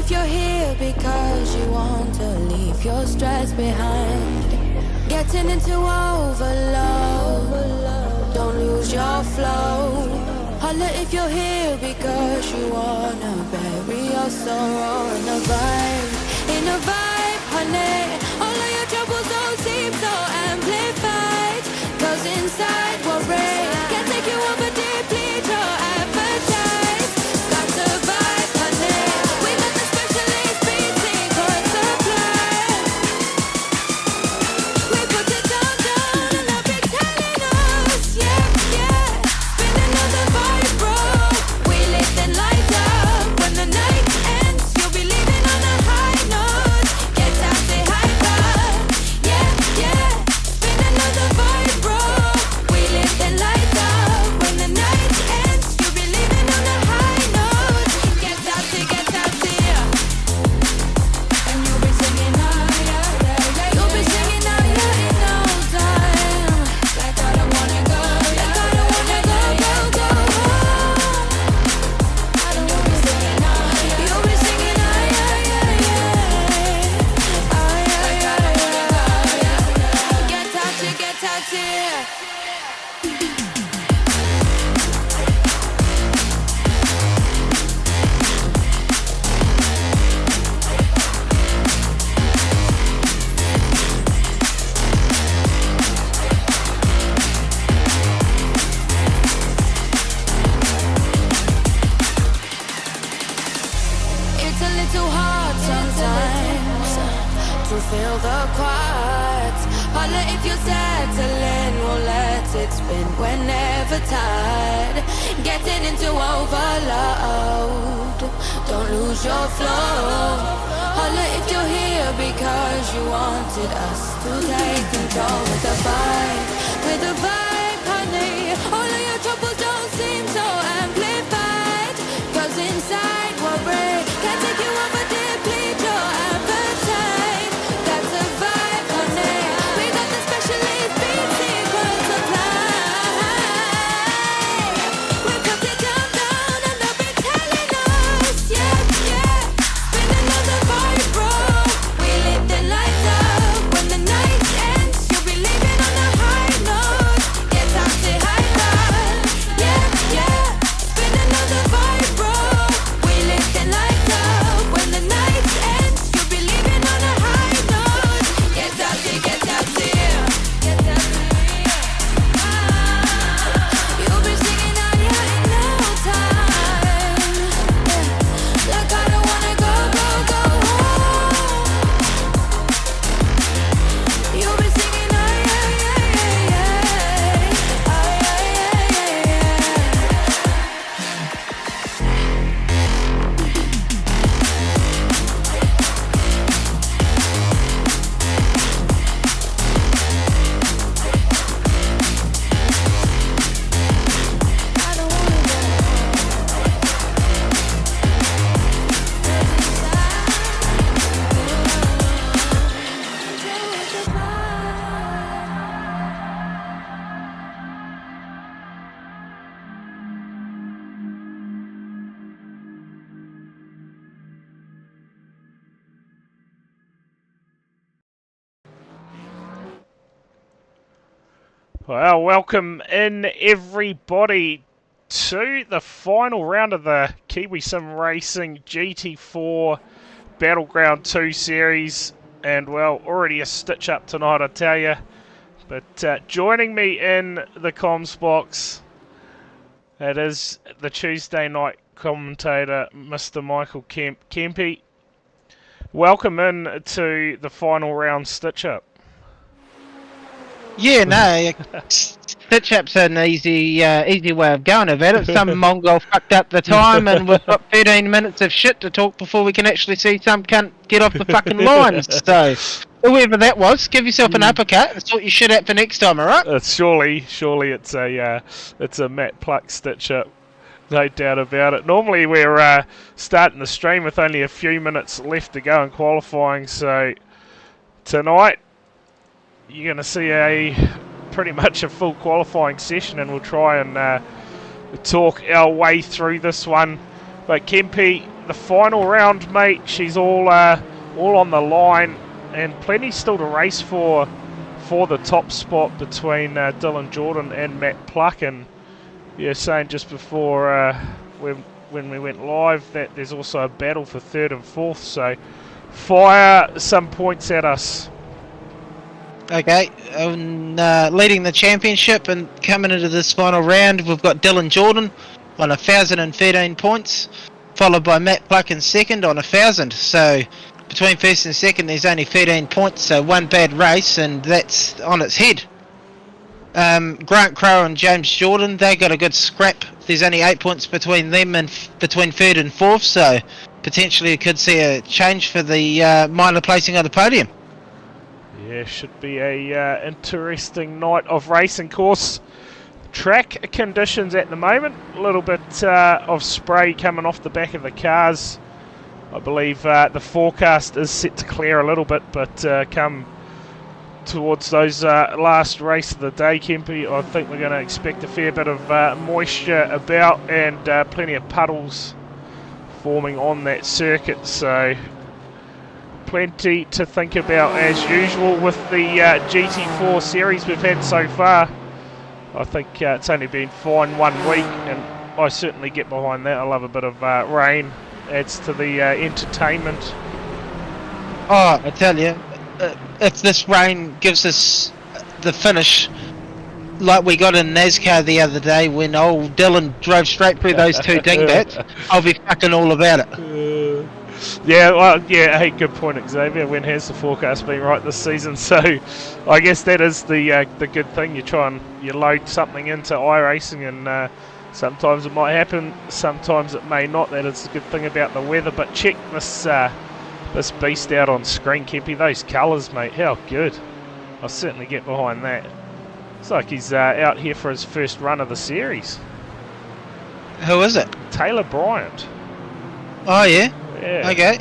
if you're here because you want to leave your stress behind. Getting into overload, don't lose your flow. Holla if you're here because you wanna bury your sorrow in a vibe, honey. All of your troubles don't seem so amplified, 'cause inside we're real. Can't take you over deeply, your appetite. Got the vibe, honey. We got the specialist beat secret supply. We put it down and I'll be telling us, yeah. Spin another vibe, bro. We lift and light up. When the night ends, you'll be leaving on a high note. Get out, say hi, bud. Yeah. Spin another vibe, bro. We lift and light up. When the night ends, you'll be leaving on a high note. Get out, yeah. And you'll be singing higher, yeah. You'll be singing higher in no time. Like I don't wanna go, like I don't wanna go home. I don't wanna be singing higher. You'll be singing higher, yeah. Like I don't wanna go, yeah. Get out, yeah. It's a little hard sometimes to feel the quiet. Holla if you're settling, we'll let it spin whenever tired. Getting into overload, don't lose your flow. Holla if you're here because you wanted us to take control with the vibe, honey. All of your troubles don't seem so amplified, 'cause inside we're brave. Can't take you over deeply, your appetite. That's a vibe, honey. We got the specialist beat secret supply. We put it down and they'll be telling us, yeah. Spin another vibe, bro. We lift and light up. When the night ends, you'll be leaving on a high note. Get out, say hi, bud. Yeah. Spin another vibe, bro. We lift and light up. When the night ends, you'll be leaving on a high note. Get out, yeah. You'll be singing higher in no time. Like I don't wanna go home. You'll be singing higher, yeah. I don't wanna go. Well, welcome in everybody to the final round of the Kiwi Sim Racing GT4 Battleground 2 series. And well, already a stitch up tonight, I tell you. But joining me in the comms box, it is the Tuesday night commentator, Mr. Michael Kempy. Welcome in to the final round stitch up. Yeah, no, stitch-up's an easy way of going about it. Some Mongol fucked up the time and we've got 13 minutes of shit to talk before we can actually see some cunt get off the fucking line. So, whoever that was, give yourself an uppercut and sort your shit out for next time, alright? Surely it's a Matt Pluck stitch-up. No doubt about it. Normally we're starting the stream with only a few minutes left to go in qualifying, so tonight you're going to see pretty much a full qualifying session, and we'll try and talk our way through this one. But Kempy, the final round, mate. She's all on the line, and plenty still to race for the top spot between Dylan Jordan and Matt Pluck. And you're saying just before when we went live that there's also a battle for third and fourth. So fire some points at us. Okay, leading the championship and coming into this final round, we've got Dylan Jordan on 1,013 points, followed by Matt Pluck in second on 1,000. So between first and second, there's only 13 points, so one bad race, and that's on its head. Grant Crowe and James Jordan, they got a good scrap. There's only 8 points between them and between third and fourth, so potentially you could see a change for the minor placing of the podium. Yeah, should be a interesting night of racing. Course track conditions at the moment, a little bit of spray coming off the back of the cars. I believe the forecast is set to clear a little bit, but come towards those last race of the day, Kempy, I think we're going to expect a fair bit of moisture about, and plenty of puddles forming on that circuit. So plenty to think about as usual with the GT4 series we've had so far. I think it's only been fine 1 week, and I certainly get behind that. I love a bit of rain, adds to the entertainment. Oh, I tell you, if this rain gives us the finish like we got in NASCAR the other day when old Dylan drove straight through those two dingbats, I'll be fucking all about it. Yeah, well, yeah, hey, good point, Xavier. When has the forecast been right this season? So I guess that is the good thing. You load something into iRacing, and sometimes it might happen, sometimes it may not. That is the good thing about the weather. But check this beast out on screen, Kempy. Those colours, mate, how good. I'll certainly get behind that. It's like he's out here for his first run of the series. Who is it? Taylor Bryant. Oh, yeah? Yeah. Okay.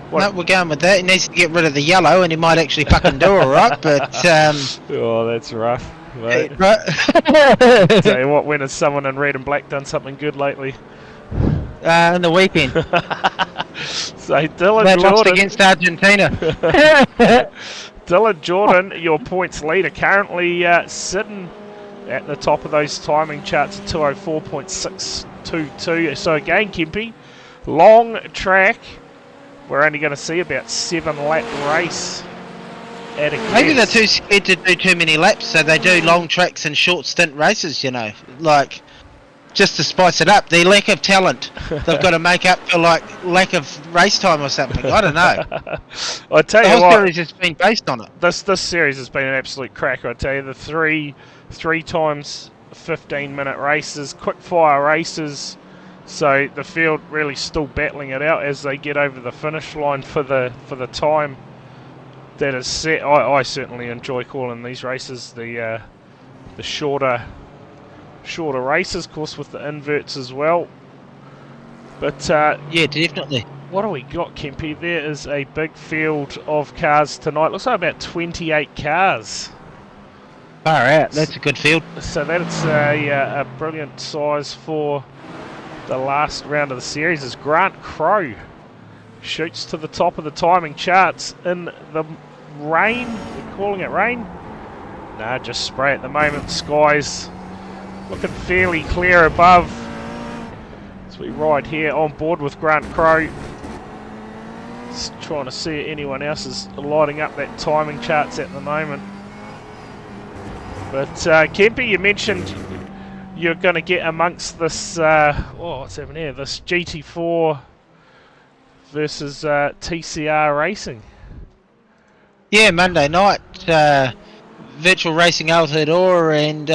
What? No, we're going with that. He needs to get rid of the yellow, and he might actually fucking do it, right? But, oh, that's rough, mate. right. Tell you what, when has someone in red and black done something good lately? In the weekend. So Dylan They Jordan lost against Argentina. Dylan Jordan, your points leader, currently sitting at the top of those timing charts at 204.622. So again, Kempy, long track. We're only going to see about 7-lap race at a guess. Maybe they're too scared to do too many laps, so they do long tracks and short stint races, you know, like just to spice it up. Their lack of talent, they've got to make up for like lack of race time or something. I don't know. I tell The you whole what, series has been based on it. this series has been an absolute cracker. I tell you, the three times 15-minute races, quick fire races. So the field really still battling it out as they get over the finish line for the time that is set. I certainly enjoy calling these races the shorter races, of course, with the inverts as well. But Yeah, definitely. what do we got, Kempy? There is a big field of cars tonight. Looks like about 28 cars. Far out. That's a good field. So that's a brilliant size for the last round of the series, as Grant Crowe shoots to the top of the timing charts in the rain. We're calling it rain? Nah, just spray at the moment. Skies looking fairly clear above as we ride here on board with Grant Crowe. Just trying to see if anyone else is lighting up that timing charts at the moment. But Kempy, you mentioned you're going to get amongst this, what's happening here? This GT4 versus TCR Racing. Yeah, Monday night, Virtual Racing Aotearoa and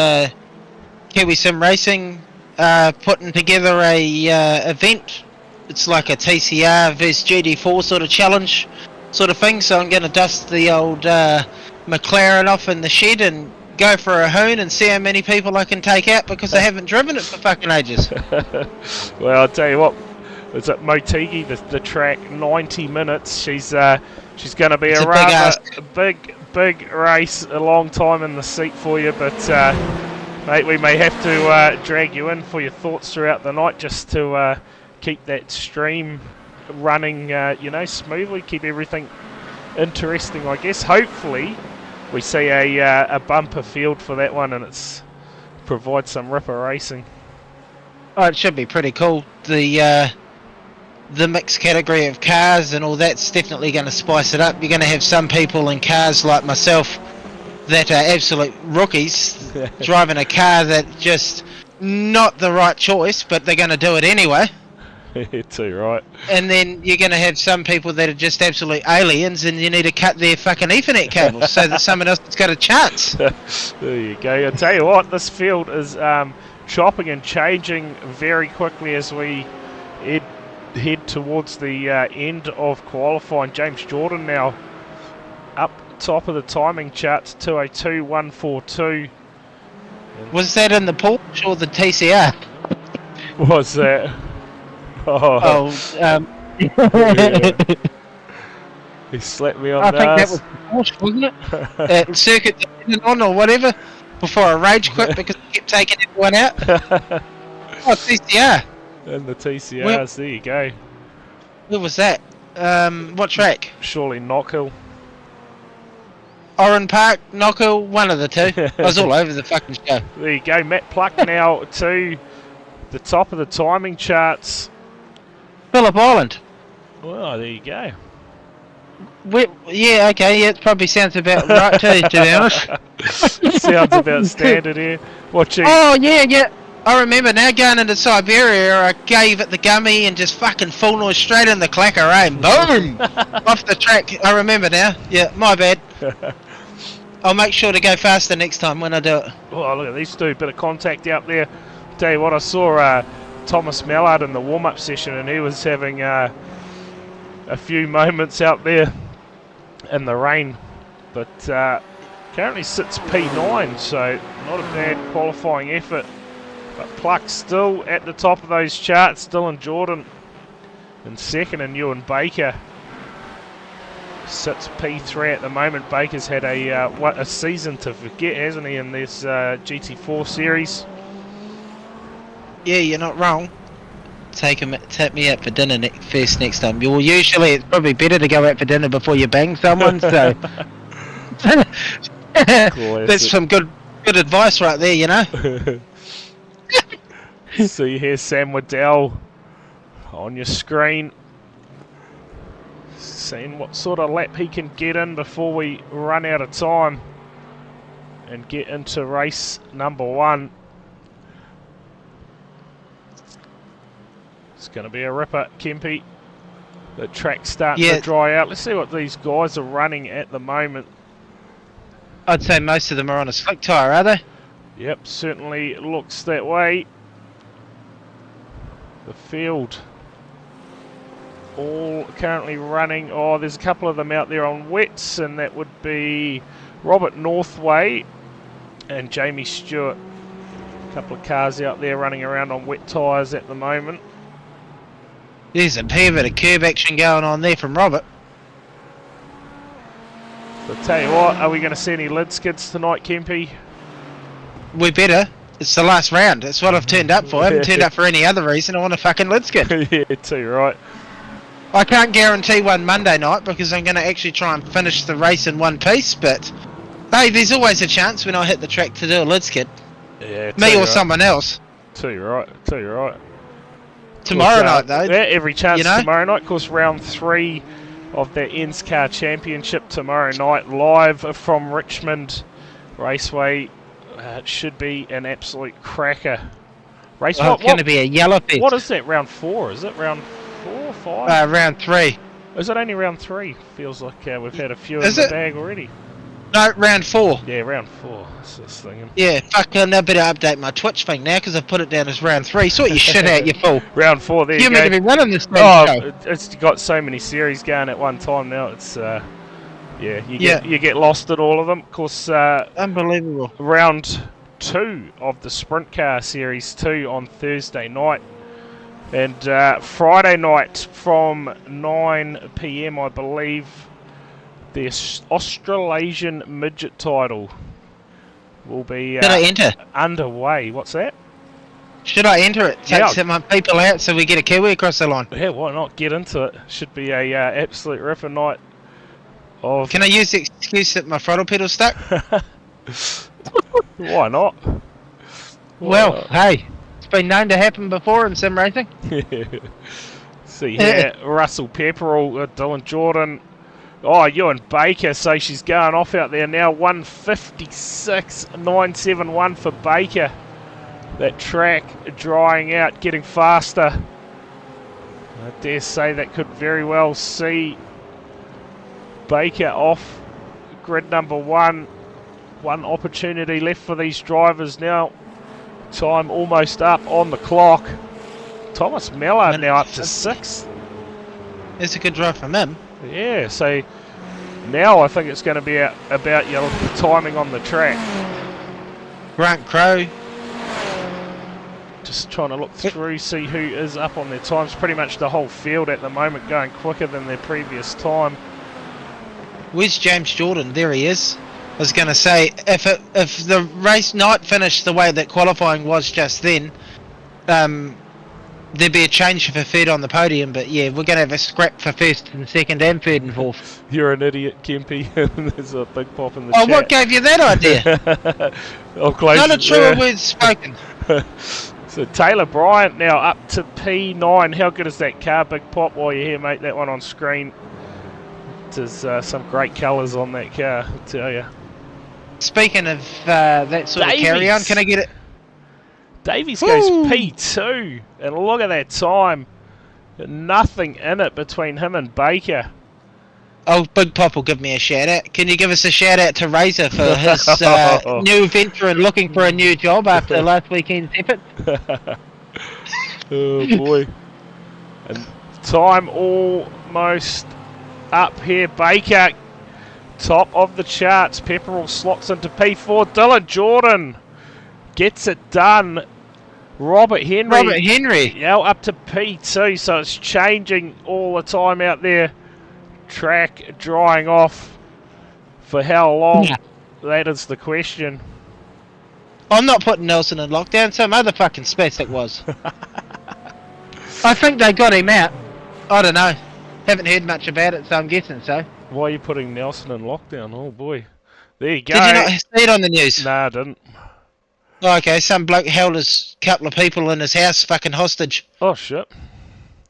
Kiwi Sim Racing putting together a event. It's like a TCR versus GT4 sort of challenge sort of thing. So I'm going to dust the old McLaren off in the shed and go for a hoon and see how many people I can take out, because I haven't driven it for fucking ages. Well, I'll tell you what, it's at Motegi, the track, 90 minutes. She's going to be a rather big race, a long time in the seat for you, but mate, we may have to drag you in for your thoughts throughout the night just to keep that stream running, you know, smoothly, keep everything interesting, I guess. Hopefully, we see a bumper field for that one, and it's provide some ripper racing. Oh, it should be pretty cool. The mixed category of cars and all that's definitely going to spice it up. You're going to have some people in cars like myself that are absolute rookies driving a car that just not the right choice, but they're going to do it anyway. Too right. And then you're going to have some people that are just absolute aliens, and you need to cut their fucking Ethernet cables so that someone else has got a chance. There you go. I tell you what, this field is chopping and changing very quickly as we head towards the end of qualifying. James Jordan now up top of the timing charts, 202.142. Was that in the Porsche or the TCR? What's that? Oh, Yeah. He slapped me on I the think that ass. was the Porsche, wasn't it? At circuit on or whatever, before I rage quit because I kept taking everyone out. Oh, TCR. And the TCRs, Well, there you go. Where was that? What track? Surely Knockhill. Oran Park, Knockhill, one of the two. I was all over the fucking show. There you go. Matt Pluck now to the top of the timing charts. Phillip Island. Well, there you go. Yeah, okay, yeah, it probably sounds about right too, to be honest. Sounds about standard here. Watching. Oh, yeah. I remember now going into Siberia, I gave it the gummy and just fucking full noise straight in the clacker, eh? Boom! Off the track. I remember now. Yeah, my bad. I'll make sure to go faster next time when I do it. Oh, look at these two. Bit of contact out there. Tell you what, I saw Thomas Mallard in the warm-up session, and he was having a few moments out there in the rain. But currently sits P9, so not a bad qualifying effort. But Pluck still at the top of those charts, Dylan Jordan in second, and Ewan Baker sits P3 at the moment. Baker's had a season to forget, hasn't he, in this GT4 series? Yeah, you're not wrong. Take me out for dinner first next time. Well, usually it's probably better to go out for dinner before you bang someone, so... That's some good advice right there, you know? So you hear Sam Waddell on your screen, seeing what sort of lap he can get in before we run out of time and get into race number 1. It's going to be a ripper, Kempy. The track's starting to dry out. Let's see what these guys are running at the moment. I'd say most of them are on a slick tyre, are they? Yep, certainly looks that way. The field all currently running. Oh, there's a couple of them out there on wets, and that would be Robert Northway and Jamie Stewart. A couple of cars out there running around on wet tyres at the moment. There's a fair bit of curb action going on there from Robert. But tell you what, are we going to see any lid skids tonight, Kempy? We better. It's the last round. That's what I've turned up for. I haven't turned up for any other reason. I want a fucking lid skid. Yeah, too right. I can't guarantee one Monday night because I'm going to actually try and finish the race in one piece, but hey, there's always a chance when I hit the track to do a lid skid. Yeah, me or someone else. Too right. Tomorrow night, though. Yeah, every chance, you know? Tomorrow night. Of course, round 3 of the NSCAR Championship tomorrow night, live from Richmond Raceway. It should be an absolute cracker race. Oh, it's going to be a yellow fest. What is that, round 4? Is it round 4 or 5? Round 3. Is it only round 3? Feels like we've had a few in the bag already. No, round 4. Yeah, round 4. That's this thing. Yeah, fucking, I better update my Twitch thing now because I've put it down as round 3. Sort your shit out, you fool. Round 4, there you go. You're meant to be running this thing. Oh, it's got so many series going at one time now. It's you get lost at all of them. Of course, unbelievable. Round 2 of the Sprint Car Series 2 on Thursday night. And Friday night from 9 PM, I believe, the Australasian Midget title will be Did I enter? underway. What's that? Should I enter it? Take some people out so we get a Kiwi across the line. Yeah, why not? Get into it. Should be a absolute ripper night. Can I use the excuse that my throttle pedal's stuck? Why not? Well, hey, it's been known to happen before in sim racing. See here, Russell Pepperell, Dylan Jordan. Oh, Ewan Baker, so she's going off out there now. 156.971 for Baker. That track drying out, getting faster. I dare say that could very well see Baker off grid number 1. One opportunity left for these drivers now. Time almost up on the clock. Thomas Mellard now up to 6th. That's a good drive from him. Yeah, so now I think it's going to be about your timing on the track. Grant Crowe. Just trying to look through, see who is up on their times. Pretty much the whole field at the moment going quicker than their previous time. Where's James Jordan? There he is. I was going to say, if the race night finished the way that qualifying was just then, there'd be a change for third on the podium, but yeah, we're going to have a scrap for first and second and third and fourth. You're an idiot, Kempy. There's a big pop in the chat. Oh, what gave you that idea? I'll close Not a truer word spoken. So Taylor Bryant now up to P9. How good is that car? Big pop while you're here, mate. That one on screen. There's some great colours on that car, I tell you. Speaking of that sort of carry on, can I get it? Davies goes P2, and look at that time. Nothing in it between him and Baker. Oh, Big Pop will give me a shout out. Can you give us a shout out to Razor for his new venture and looking for a new job after last weekend's effort? Oh boy. And time almost up here. Baker, top of the charts. Pepperell slots into P4. Dylan Jordan gets it done. Robert Henry. Yeah, up to P2, so it's changing all the time out there. Track drying off for how long? Yeah. That is the question. I'm not putting Nelson in lockdown. Some other fucking spastic was. I think they got him out. I don't know. Haven't heard much about it, so I'm guessing so. Why are you putting Nelson in lockdown? Oh boy. There you go. Did you not see it on the news? Nah, I didn't. Oh, okay, some bloke held his couple of people in his house fucking hostage. Oh shit.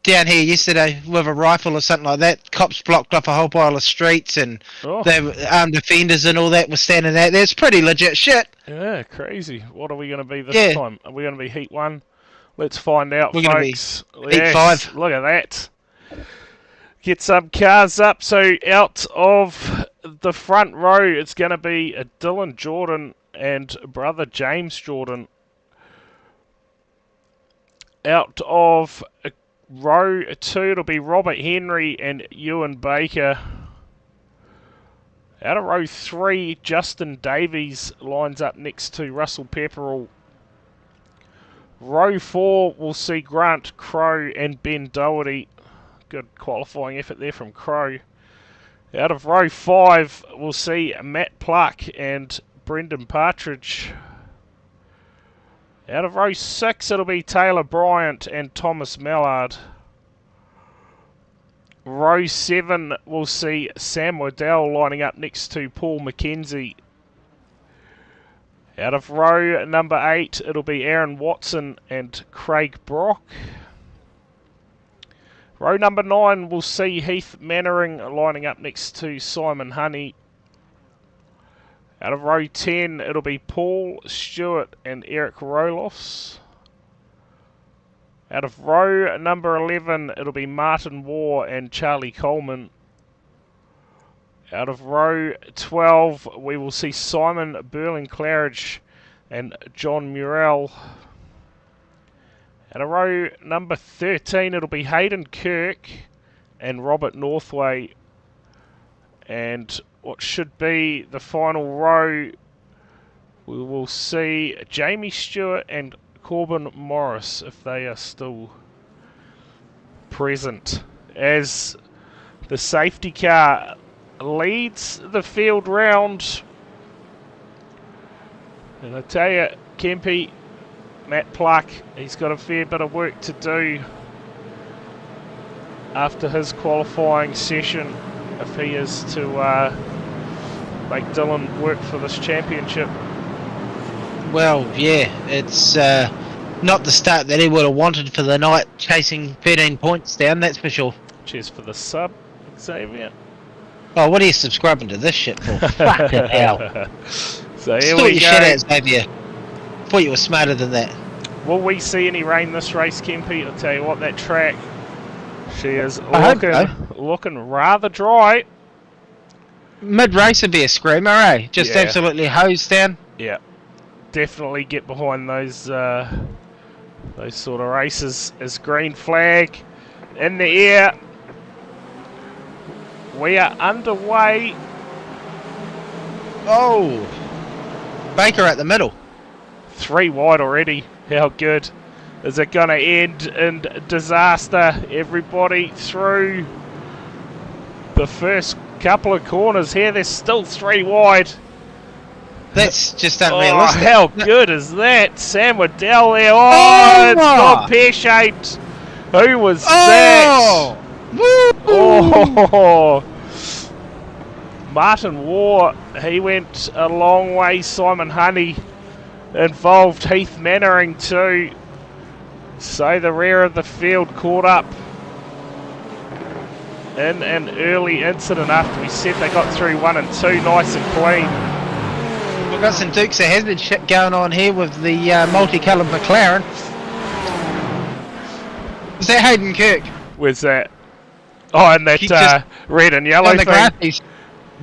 Down here yesterday with a rifle or something like that. Cops blocked off a whole pile of streets and they were armed defenders and all that were standing out there. It's pretty legit shit. Yeah, crazy. What are we going to be this time? Are we going to be Heat 1? Let's find out, We're folks. We're going to be Heat 5. Look at that. Get some cars up. So out of the front row, it's going to be Dylan Jordan and brother James Jordan. Out of row 2, it'll be Robert Henry and Ewan Baker. Out of row 3, Justin Davies lines up next to Russell Pepperell. Row 4 will see Grant Crowe and Ben Doherty. Good qualifying effort there from Crowe. Out of row 5, we'll see Matt Pluck and Brendan Partridge. Out of row 6, it'll be Taylor Bryant and Thomas Mellard. Row 7, we'll see Sam Waddell lining up next to Paul McKenzie. Out of row number 8, it'll be Aaron Watson and Craig Brock. Row number 9, we'll see Heath Mannering lining up next to Simon Honey. Out of row 10, it'll be Paul Stewart and Eric Roloffs. Out of row number 11, it'll be Martin Waugh and Charlie Coleman. Out of row 12, we will see Simon Burling-Claridge and John Murrell. Out of row number 13, it'll be Hayden Kirk and Robert Northway. And what should be the final row, we will see Jamie Stewart and Corbin Morris, if they are still present, as the safety car leads the field round. And I tell you, Kempy, Matt Pluck, he's got a fair bit of work to do after his qualifying session if he is to make Dylan work for this championship. Well, yeah, it's not the start that he would have wanted for the night, chasing 13 points down, that's for sure. Cheers for the sub, Xavier. Oh, what are you subscribing to this shit for? Fucking hell. So here Sort we your go. shit out, Xavier. Thought you were smarter than that. Will we see any rain this race, Kempy? I'll tell you what, that track, she is I hope looking rather dry. Mid-race would be a screamer, eh? Just Yeah. absolutely hosed down. Yeah, definitely get behind those sort of races. As green flag in the air. We are underway. Oh! Baker at the middle. 3 wide already. How good is it going to end in disaster? Everybody through the first couple of corners here. There's still 3 wide. That's just Oh, unrealistic. how good is that? Sam Waddell there. Oh, it's gone pear-shaped. Who was that? Woo! Oh, Martin Waugh, he went a long way. Simon Honey involved, Heath Mannering too. So the rear of the field caught up in an early incident after we said they got through 1 and 2 nice and clean. We've got some Dukes of Hazzard shit going on here with the multicoloured McLaren. Is that Hayden Kirk? Where's that? Oh, and that He just- red and yellow On the thing. graphies.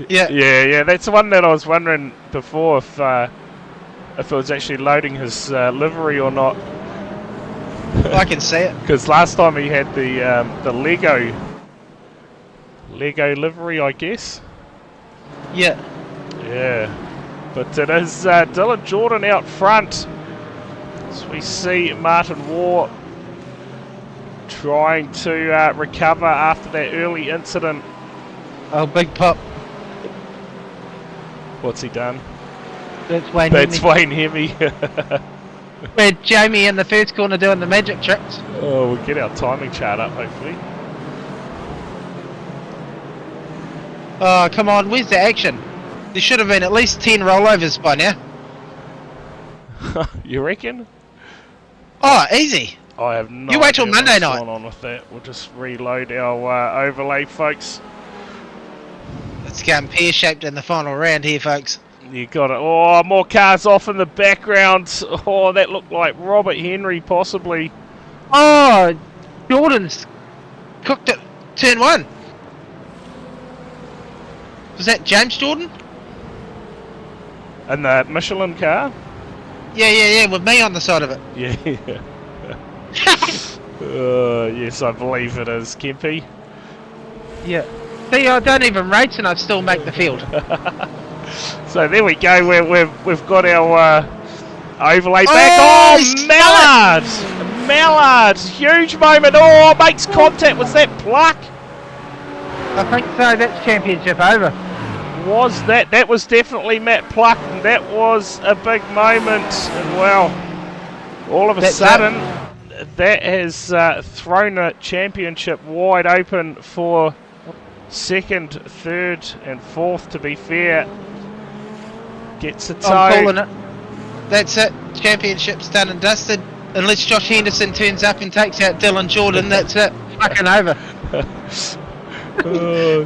Yeah. Yeah, that's the one that I was wondering before if it was actually loading his livery or not. I can see it. Because last time he had the Lego livery, I guess. Yeah. Yeah, but it is Dylan Jordan out front. As we see Martin Waugh trying to recover after that early incident. Oh, big pop. What's he done? That's Wayne. That's Hemi. Wayne Hemi. We had Jamie in the first corner doing the magic tricks. Oh, we'll get our timing chart up, hopefully. Oh, come on, where's the action? There should have been at least 10 rollovers by now. You reckon? Oh, easy. I have no You wait till idea Monday what's night. going on with that. We'll just reload our overlay, folks. It's going pear-shaped in the final round here, folks. You got it. Oh, more cars off in the background. Oh, that looked like Robert Henry, possibly. Oh, Jordan's cooked it. Turn 1. Was that James Jordan? And the Michelin car? Yeah, with me on the side of it. Yeah. Yes, I believe it is, Kempy. Yeah. See, I don't even race and I still make the field. So there we go. We've got our overlay Oh, back. he's Oh, Mallard! Huge moment. Oh, makes contact. Was that Pluck? I think so, that's championship over. Was that? That was definitely Matt Pluck. And that was a big moment. And well, all of a That's sudden, that has thrown a championship wide open for second, third, and fourth. To be fair, gets a toe. I'm calling it. That's it. Championship's done and dusted. Unless Josh Henderson turns up and takes out Dylan Jordan, that's it. Fucking over. Oh,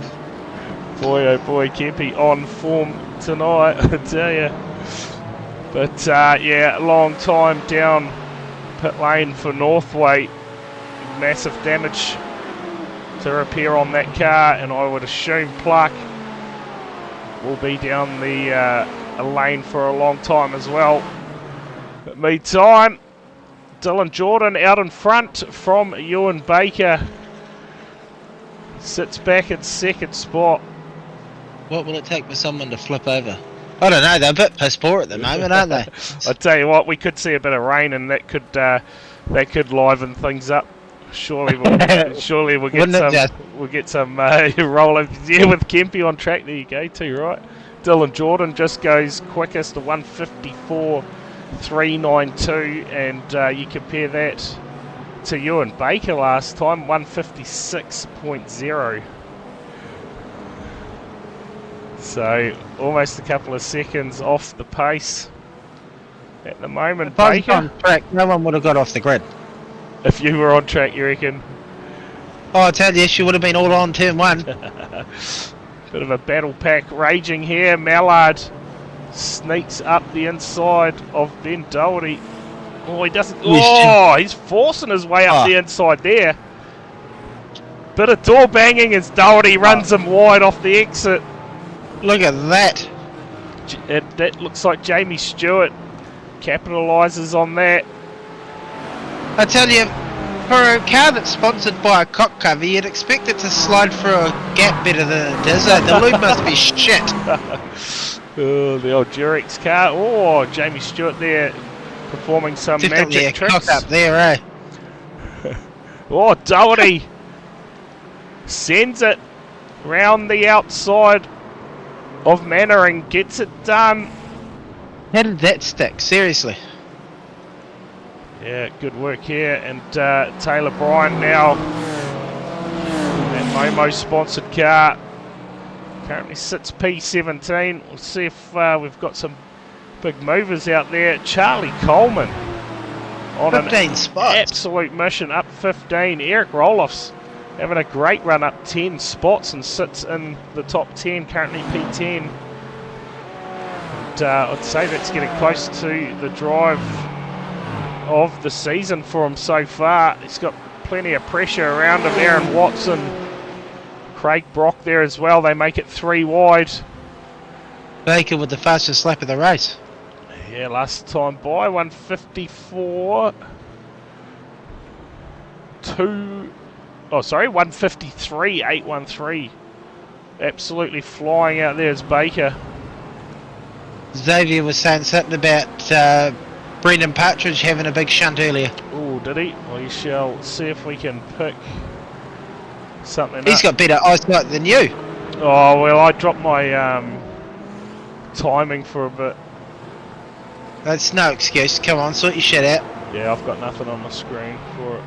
boy, Kempy on form tonight, I tell you. But yeah, long time down pit lane for Northway. Massive damage to repair on that car, and I would assume Pluck will be down the lane for a long time as well. But meantime, Dylan Jordan out in front from Ewan Baker. Sits back in second spot. What will it take for someone to flip over? I don't know, they're a bit piss poor at the moment, aren't they? I tell you what, we could see a bit of rain, and that could liven things up. Surely we'll get Wouldn't it some just? rollovers. Yeah, with Kempy on track. There you go, too right. Dylan Jordan just goes quickest to 154 392, and you compare that to you and Baker last time, 156.0. So almost a couple of seconds off the pace at the moment. If I was Baker, on track, no one would have got off the grid. if you were on track, you reckon? Oh, I tell you, she would have been all on turn 1. Bit of a battle pack raging here. Mallard sneaks up the inside of Ben Doherty. Oh, he doesn't. Oh, he's forcing his way up the inside there. Bit of door banging as Doherty runs him wide off the exit. Look at that. That looks like Jamie Stewart capitalises on that. I tell you, for a car that's sponsored by a cock cover, you'd expect it to slide through a gap better than it does. The lube must be shit. Oh, the old Durex car. Oh, Jamie Stewart there performing some Definitely magic a tricks. cock up there, eh? Oh, Doherty sends it round the outside of Mannering, gets it done. How did that stick? Seriously. Yeah, good work here. And Taylor Bryan now, that Momo sponsored car, currently sits P17. We'll see if we've got some big movers out there. Charlie Coleman on 15 an spots. absolute mission, up 15. Eric Roloff's having a great run, up 10 spots and sits in the top 10, currently P10. And I'd say that's getting close to the drive of the season for him so far. He's got plenty of pressure around him. Aaron Watson, Craig Brock there as well. They make it 3 wide. Baker with the fastest lap of the race. Yeah, last time by 154. 153.813. Absolutely flying out there is Baker. Xavier was saying something about Brendan Partridge having a big shunt earlier. Oh, did he? We shall see if we can pick something He's up. got better eyesight than you. Oh, well, I dropped my timing for a bit. That's no excuse. Come on, sort your shit out. Yeah, I've got nothing on my screen for it,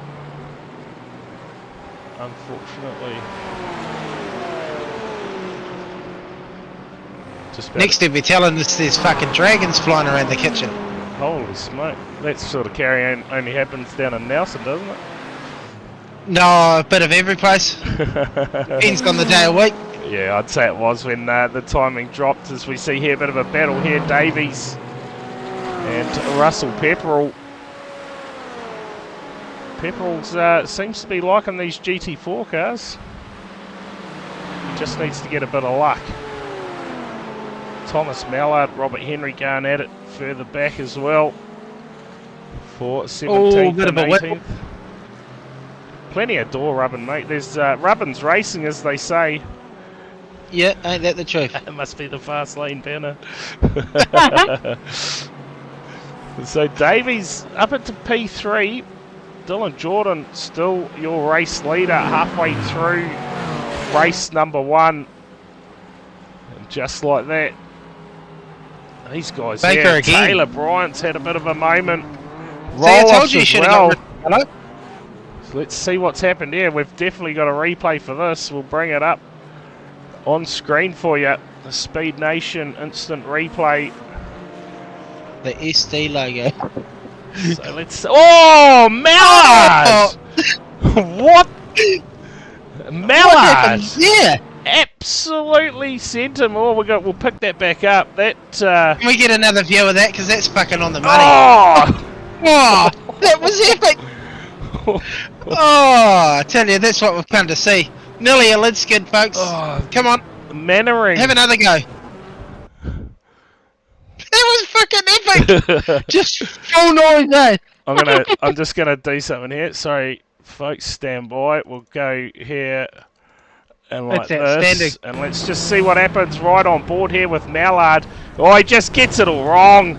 unfortunately. Just Next to be telling us there's fucking dragons flying around the kitchen. Holy smoke. That sort of carry only happens down in Nelson, doesn't it? No, a bit of every place. Depends on the day of week. Yeah, I'd say it was when the timing dropped. As we see here, a bit of a battle here. Davies and Russell Pepperell. Pepperell seems to be liking these GT4 cars. He just needs to get a bit of luck. Thomas Mallard, Robert Henry going at it further back as well for 17th bit and of a whip. 18th. Plenty of door rubbing, mate. There's Rubbins racing, as they say. Yeah, ain't that the truth? It must be the fast lane banner. So Davies up into P3. Dylan Jordan still your race leader halfway through race number 1. And just like that, these guys Baker here. again. Taylor Bryant's had a bit of a moment. See, I told Roll-offs you you as should well. have got rid of it. So let's see what's happened here. We've definitely got a replay for this. We'll bring it up on screen for you. The Speed Nation instant replay. The SD logo. So let's. Oh, Mallard! What? Mallard! Yeah. Absolutely sent him. Oh, we'll pick that back up. That. Can we get another view of that? Because that's fucking on the money. Oh! Oh, that was epic. Oh, I tell you, that's what we've come to see. Nearly a lid skid, folks. Oh, Come on, Mannering. have another go. That was fucking epic. Just full noise, eh? I'm just gonna do something here. Sorry, folks, stand by. We'll go here and like That's outstanding. this, and let's just see what happens right on board here with Mallard. Oh, he just gets it all wrong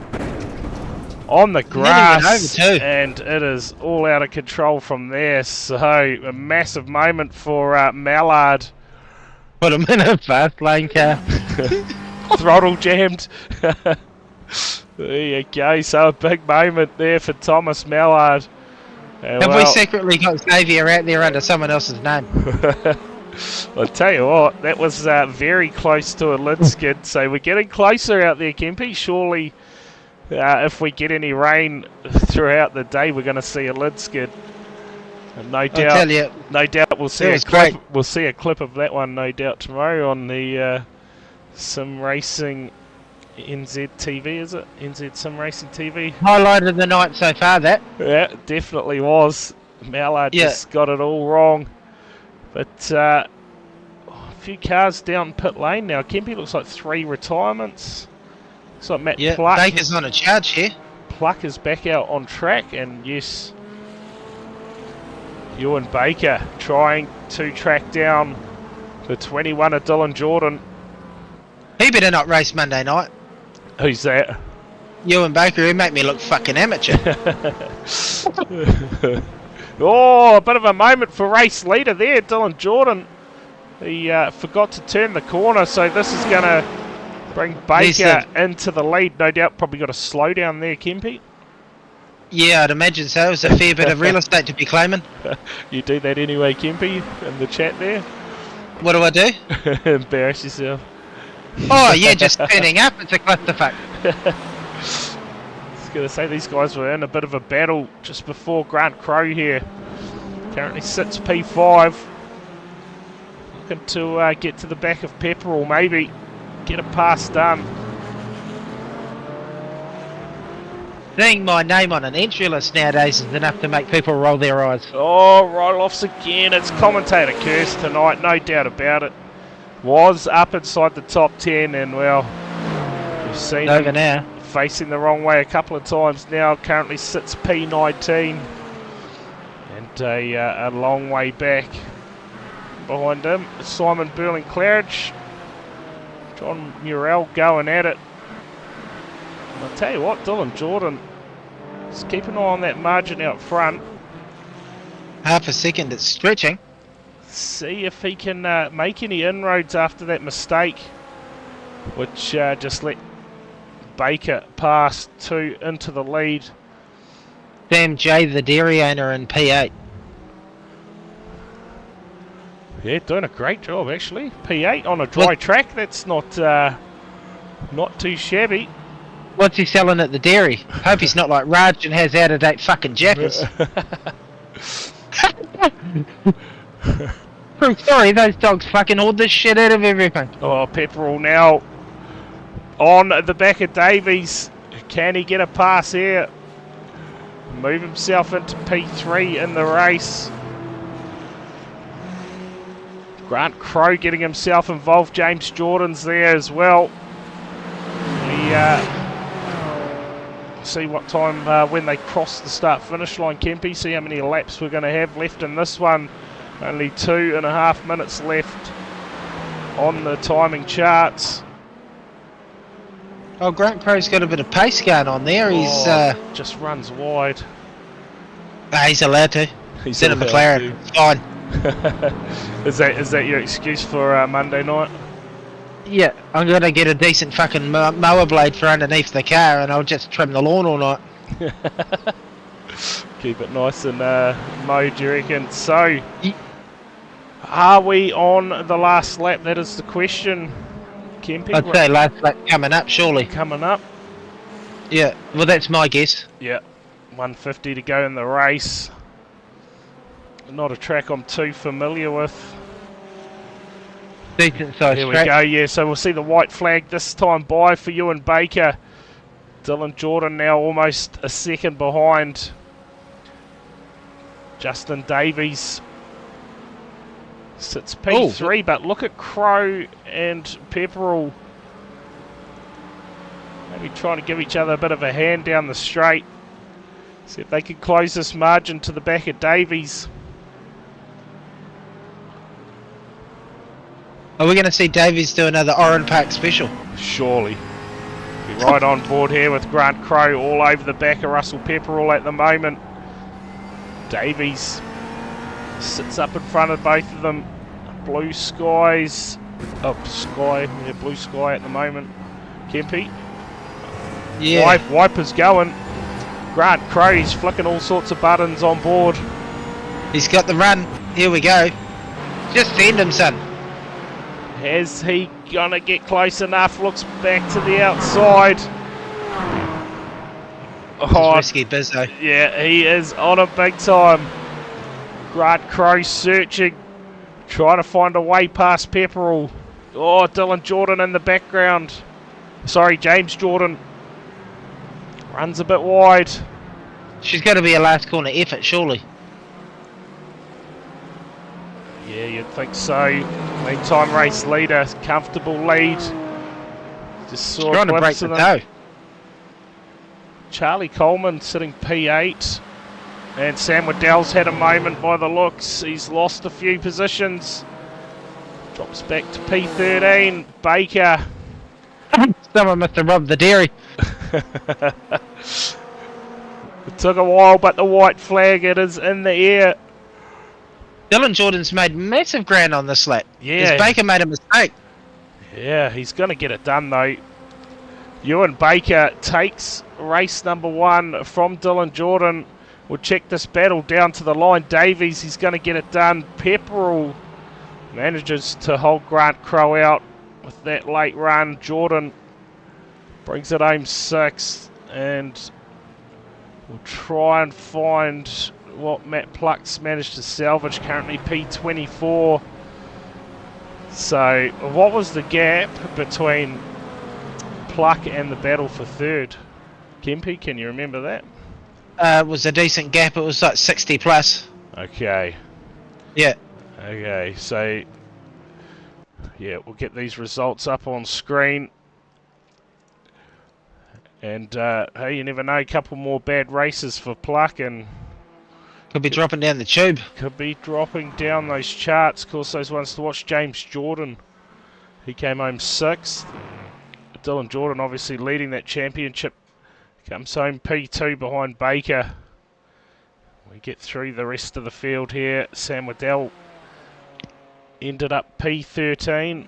on the grass, Nearly went over too. and it is all out of control from there. So a massive moment for Mallard. Put him in a fast lane car. Throttle jammed. There you go. So a big moment there for Thomas Mallard. And Have we secretly got Xavier out there under someone else's name? I'll tell you what, that was very close to a lid skid. So we're getting closer out there, Kempy. Surely, if we get any rain throughout the day, we're going to see a lid skid. And no doubt, we'll see a clip. We'll see a clip of that one, no doubt, tomorrow on the Sim Racing NZ TV. Is it NZ Sim Racing TV? Highlight of the night so far. That. Yeah, it definitely was. Mallard just got it all wrong. But a few cars down pit lane now. Kempy looks like 3 retirements. Looks like Matt Pluck. Baker's on a charge here. Pluck is back out on track, and yes, Ewan Baker trying to track down the 21 of Dylan Jordan. He better not race Monday night. Who's that? Ewan Baker, he make me look fucking amateur. Oh, a bit of a moment for race leader there, Dylan Jordan. He forgot to turn the corner, so this is going to bring Baker into the lead. No doubt, probably got a slowdown there, Kempy. Yeah, I'd imagine so. It was a fair bit of real estate to be claiming. You do that anyway, Kempy, in the chat there. What do I do? Embarrass yourself. Oh, yeah, just turning up. It's a clusterfuck. I was going to say, these guys were in a bit of a battle just before Grant Crow here. Currently sits P5. Looking to get to the back of Pepperell, maybe. Get a pass done. Seeing my name on an entry list nowadays is enough to make people roll their eyes. Oh, roll-offs again. It's commentator curse tonight, no doubt about it. Was up inside the top 10, and well, we've seen him now facing the wrong way a couple of times now. Currently sits P19, and a long way back behind him. Simon Burling-Claridge, John Murrell going at it. And I'll tell you what, Dylan Jordan, just keep an eye on that margin out front. Half a second, it's stretching. See if he can make any inroads after that mistake, which just let Baker pass 2 into the lead. Sam J, the dairy owner, in P8. Yeah, doing a great job actually. P8 on a dry track. That's not too shabby. What's he selling at the dairy? Hope he's not like Raj and has out-of-date fucking jackets. I'm sorry, those dogs fucking hauled this shit out of everything. Oh, Pepperell now on the back of Davies. Can he get a pass here? Move himself into P3 in the race. Grant Crow getting himself involved. James Jordan's there as well. See what time when they cross the start-finish line, Kempy. See how many laps we're going to have left in this one. Only 2.5 minutes left on the timing charts. Oh, Grant Crow's got a bit of pace going on there. He's just runs wide. He's allowed to. He's in a McLaren. It's fine. Is that your excuse for Monday night? Yeah, I'm going to get a decent fucking mower blade for underneath the car, and I'll just trim the lawn all night. Keep it nice and mowed, you reckon? So, are we on the last lap? That is the question, Kempy. I'd say last lap coming up, surely. Coming up? Yeah, well, that's my guess. Yeah, 150 to go in the race. Not a track I'm too familiar with. Decent size Here track. we go, yeah, so we'll see the white flag this time by for Ewan Baker. Dylan Jordan now almost a second behind. Justin Davies sits P3, but look at Crow and Pepperell maybe trying to give each other a bit of a hand down the straight. See if they can close this margin to the back of Davies. Are we going to see Davies do another Oran Park special? Surely. Be right on board here with Grant Crow all over the back of Russell Pepperell at the moment. Davies sits up in front of both of them. Blue skies. Oh, blue sky at the moment. Kempy. Yeah. Wipers going. Grant Crow's flicking all sorts of buttons on board. He's got the run. Here we go. Just send him, son. Is he gonna get close enough? Looks back to the outside. Oh, Risky bizzo. yeah, he is on a big time. Grant Crow searching, trying to find a way past Pepperell. Oh, Dylan Jordan in the background. Sorry, James Jordan. Runs a bit wide. She's got to be a last corner effort, surely. Yeah, you'd think so. Meantime, race leader, comfortable lead. Just saw Trying to break glimpse the of them. toe. Charlie Coleman sitting P8. And Sam Waddell's had a moment by the looks. He's lost a few positions. Drops back to P13. Baker. Someone must have robbed the dairy. It took a while, but the white flag, it is in the air. Dylan Jordan's made massive ground on this lap. Yeah. Baker made a mistake. Yeah, he's going to get it done though. Ewan Baker takes race number 1 from Dylan Jordan. We'll check this battle down to the line. Davies, he's going to get it done. Pepperell manages to hold Grant Crow out with that late run. Jordan brings it home 6th, and we'll try and find what Matt Pluck's managed to salvage, currently P24. So what was the gap between Pluck and the battle for 3rd? Kempy, can you remember that? It was a decent gap. It was like 60 plus. Okay. Yeah. Okay, so yeah, we'll get these results up on screen. And hey, you never know, a couple more bad races for Pluck and Could be dropping down the tube. could be dropping down those charts. Of course, those ones to watch. James Jordan, he came home 6th. Dylan Jordan obviously leading that championship. Comes home P2 behind Baker. We get through the rest of the field here. Sam Waddell ended up P13.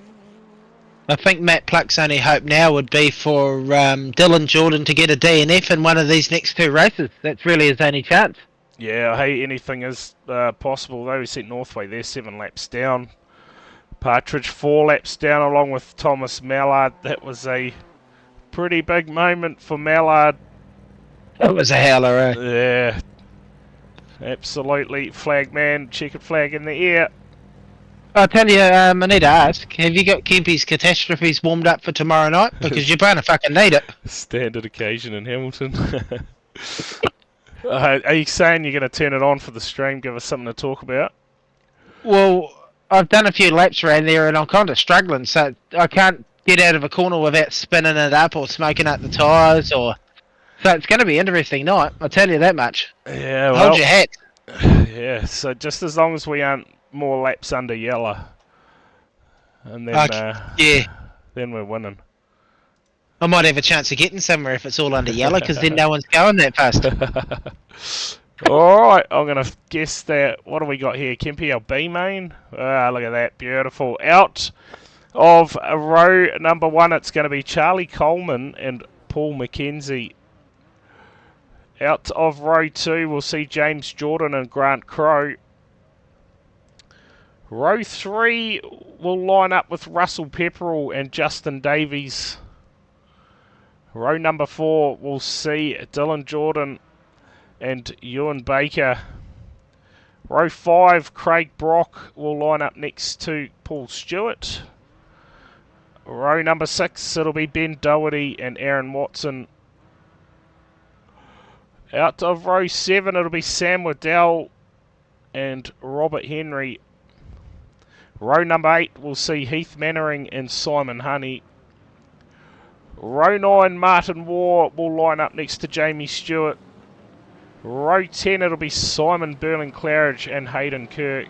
I think Matt Pluck's only hope now would be for Dylan Jordan to get a DNF in one of these next 2 races. That's really his only chance. Yeah, hey, anything is possible though. We sent Northway there 7 laps down. Partridge 4 laps down along with Thomas Mallard. That was a pretty big moment for Mallard. It was a howler, eh? Yeah, absolutely. Flag man, checkered flag in the air. I'll tell you, I need to ask, have you got Kempy's catastrophes warmed up for tomorrow night? Because you're going to fucking need it. Standard occasion in Hamilton. Are you saying you're going to turn it on for the stream, give us something to talk about? Well, I've done a few laps around there and I'm kind of struggling, so I can't get out of a corner without spinning it up or smoking up the tyres or... So it's going to be an interesting night, I'll tell you that much. Yeah, well, Hold your hat. yeah, so just as long as we aren't more laps under yellow, and then Yeah, then we're winning. I might have a chance of getting somewhere if it's all under yellow, because then no one's going that fast. Alright, I'm going to guess that. What do we got here? Kempy, our B main. Ah, look at that. Beautiful. Out of row number 1, it's going to be Charlie Coleman and Paul McKenzie. Out of row 2, we'll see James Jordan and Grant Crow. Row 3 will line up with Russell Pepperell and Justin Davies. Row number 4 will see Dylan Jordan and Ewan Baker. Row 5, Craig Brock will line up next to Paul Stewart. Row number 6, it'll be Ben Doherty and Aaron Watson. Out of row 7, it'll be Sam Waddell and Robert Henry. Row number 8, we'll see Heath Mannering and Simon Honey. Row 9, Martin Waugh will line up next to Jamie Stewart. Row 10, it'll be Simon Burling-Claridge and Hayden Kirk.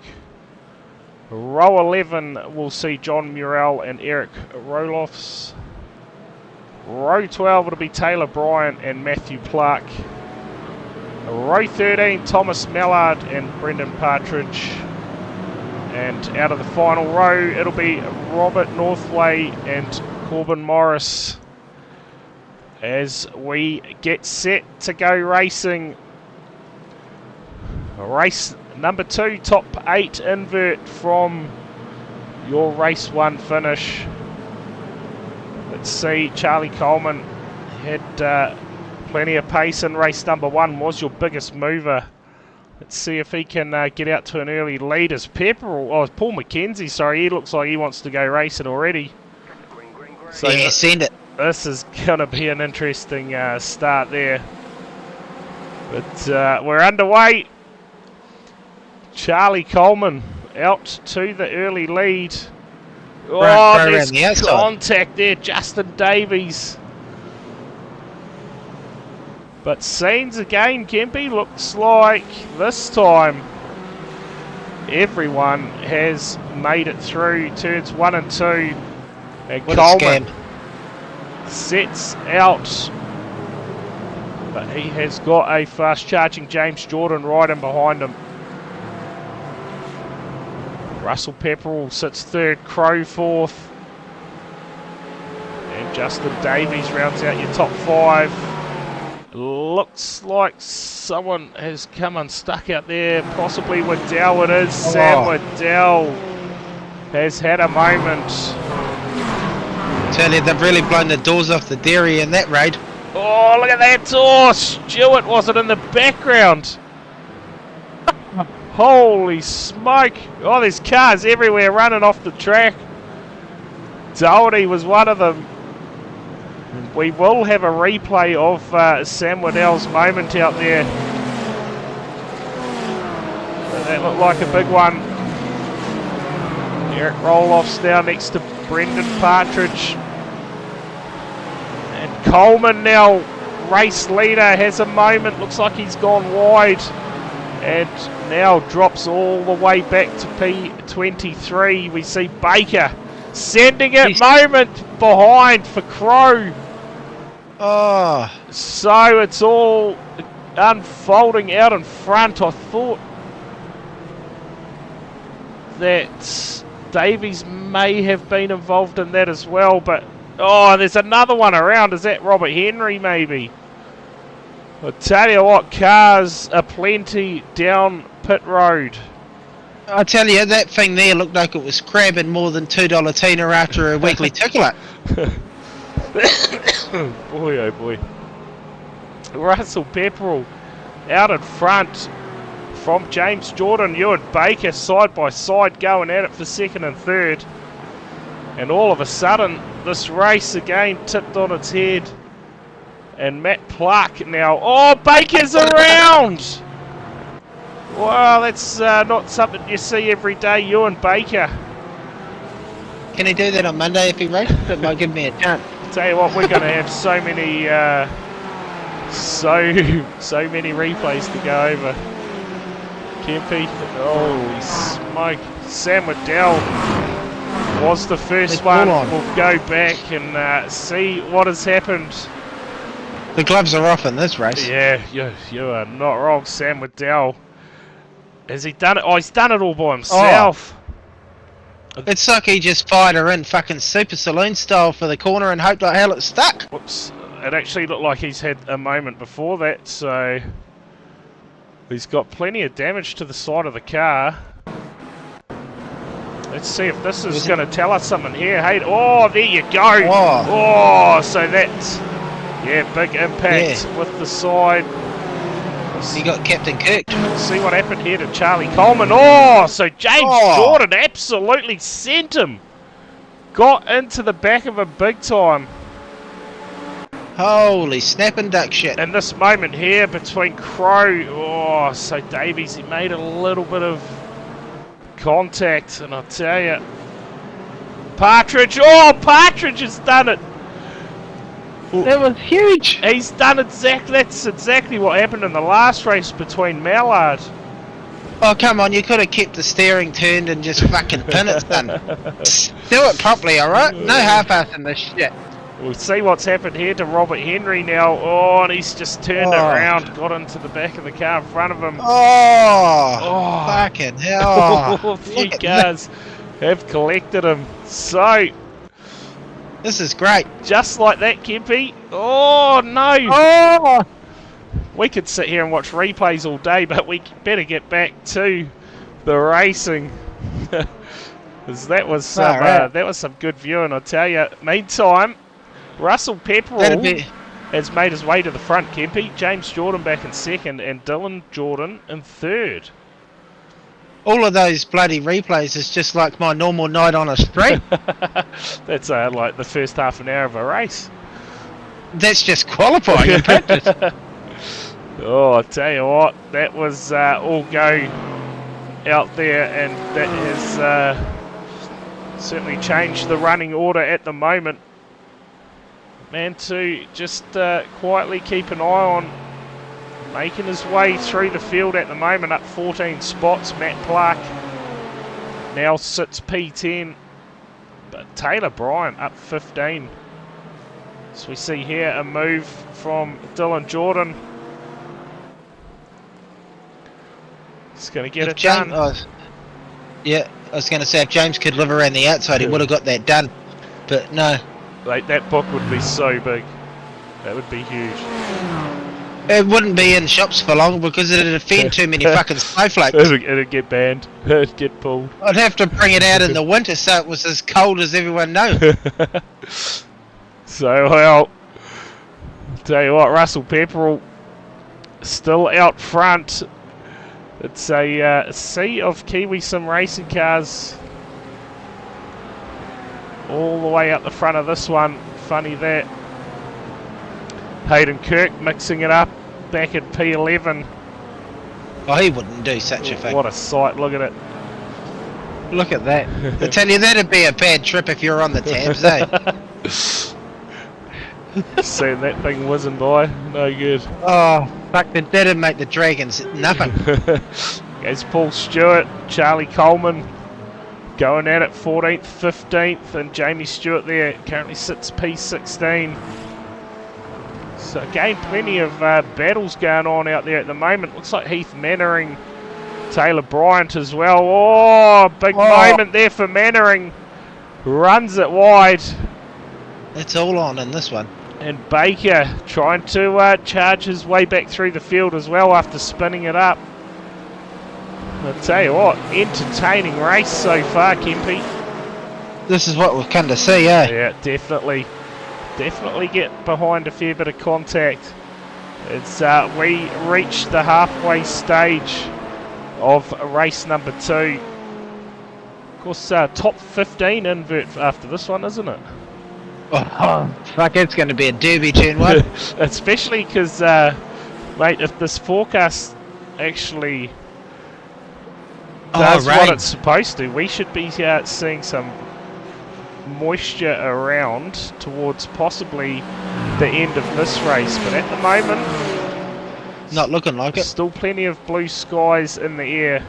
Row 11, we'll see John Murrell and Eric Rolofs. Row 12, it'll be Taylor Bryant and Matthew Clark. Row 13, Thomas Mallard and Brendan Partridge. And out of the final row, it'll be Robert Northway and Corbin Morris. as we get set to go racing. Race number 2, top 8 invert from your race 1 finish. Let's see, Charlie Coleman had plenty of pace in race number 1, was your biggest mover. Let's see if he can get out to an early lead as Paul McKenzie, sorry, he looks like he wants to go racing already. So yeah, send it. This is going to be an interesting start there. But we're underway. Charlie Coleman out to the early lead. Oh, there's contact there, Justin Davies. But scenes again, Kempy, looks like this time everyone has made it through turns 1 and 2. And what Coleman sets out, but he has got a fast charging James Jordan right in behind him. Russell Pepperell sits 3rd, Crow 4th, and Justin Davies rounds out your top 5. Looks like someone has come unstuck out there, possibly Waddell it is. Sam Waddell has had a moment. Tell you, they've really blown the doors off the dairy in that raid. Oh, look at that! Oh, Stewart wasn't in the background. Holy smoke! Oh, there's cars everywhere running off the track. Doherty was one of them. We will have a replay of Sam Waddell's moment out there. That looked like a big one. Eric Roloff's now next to Brendan Partridge. And Coleman now, race leader, has a moment. Looks like he's gone wide. And now drops all the way back to P23. We see Baker sending it moment behind for Crow. Oh. So it's all unfolding out in front. I thought that Davies may have been involved in that as well, but oh, there's another one around. Is that Robert Henry maybe? I'll tell you what, cars are plenty down pit road. I tell you, that thing there looked like it was crabbing more than $2 tina after a weekly tickler. Boy, oh boy. Russell Pepperell out in front from James Jordan. You and Baker side by side going at it for 2nd and 3rd. And all of a sudden, this race again tipped on its head. And Matt Clark now. Oh, Baker's around! Wow, that's not something you see every day, you and Baker. Can he do that on Monday if he races? It might give me a chance. Tell you what, we're going to have so many so many replays to go over. Kempy, holy smoke. Sam Waddell was the first one. We'll go back and see what has happened. The gloves are off in this race. Yeah, you are not wrong. Sam Waddell. Has he done it? Oh, he's done it all by himself. Oh. It's like he just fired her in fucking Super Saloon style for the corner and hoped like hell it stuck. Whoops. It actually looked like he's had a moment before that, so he's got plenty of damage to the side of the car. Let's see if this is going to tell us something here. Hey, oh, there you go. Oh, so that's, yeah, big impact with the side. He got Captain Kirk. See what happened here to Charlie Coleman. Oh, so James Jordan absolutely sent him. Got into the back of him big time. Holy snapping duck shit. And this moment here between Crow, oh, so Davies, he made a little bit of contact, and I'll tell you, Partridge, oh, Partridge has done it. That was huge. He's done that's exactly what happened in the last race between Mallard. Oh, come on, you could have kept the steering turned and just fucking pin it, son. Do it properly, alright? No half-assing this shit. We'll see what's happened here to Robert Henry now. Oh, and he's just turned around, got into the back of the car in front of him. Oh. Fucking hell. A few cars have collected him. So, This is great. Just like that, Kempy. Oh, no. Oh! We could sit here and watch replays all day, but we better get back to the racing. 'Cause that was some good viewing, I tell you. Meantime, Russell Pepperell has made his way to the front, Kempy. James Jordan back in second, and Dylan Jordan in third. All of those bloody replays is just like my normal night on a street. That's like the first half an hour of a race. That's just qualifying in practice. Oh, I tell you what, that was all go out there, and that has certainly changed the running order at the moment. Man 2 just quietly keep an eye on making his way through the field at the moment, up 14 spots. Matt Clark now sits P10, but Taylor Bryan up 15. So we see here a move from Dylan Jordan. He's going to get it done. Yeah, I was going to say, if James could live around the outside, he would have got that done. But no. Like, that book would be so big. That would be huge. It wouldn't be in shops for long because it'd offend too many fucking snowflakes. It'd get banned. It'd get pulled. I'd have to bring it out in the winter so it was as cold as everyone knows. So, well, I'll tell you what, Russell Pepperell still out front. It's a sea of Kiwi Sim racing cars all the way up the front of this one. Funny that. Hayden Kirk mixing it up back at P11. Oh, he wouldn't do such a thing. What a sight, look at it. Look at that. I tell you, that'd be a bad trip if you're on the tabs, eh? Seeing that thing whizzing by, no good. Oh, fuck, that'd make the Dragons nothing. There's Paul Stewart, Charlie Coleman going at it 14th, 15th, and Jamie Stewart there currently sits P16. So again, plenty of battles going on out there at the moment. Looks like Heath Mannering, Taylor Bryant as well. Oh, big moment there for Mannering. Runs it wide. It's all on in this one. And Baker trying to charge his way back through the field as well after spinning it up. I'll tell you what, entertaining race so far, Kempy. This is what we've come to see, eh? Yeah, definitely. Definitely get behind a fair bit of contact. It's we reached the halfway stage of race number 2. Of course, top 15 invert after this one, isn't it? Oh, fuck, it's going to be a derby turn one. Especially because, mate, if this forecast actually does what it's supposed to, we should be seeing some moisture around towards possibly the end of this race, but at the moment not looking like it. Still plenty of blue skies in the air.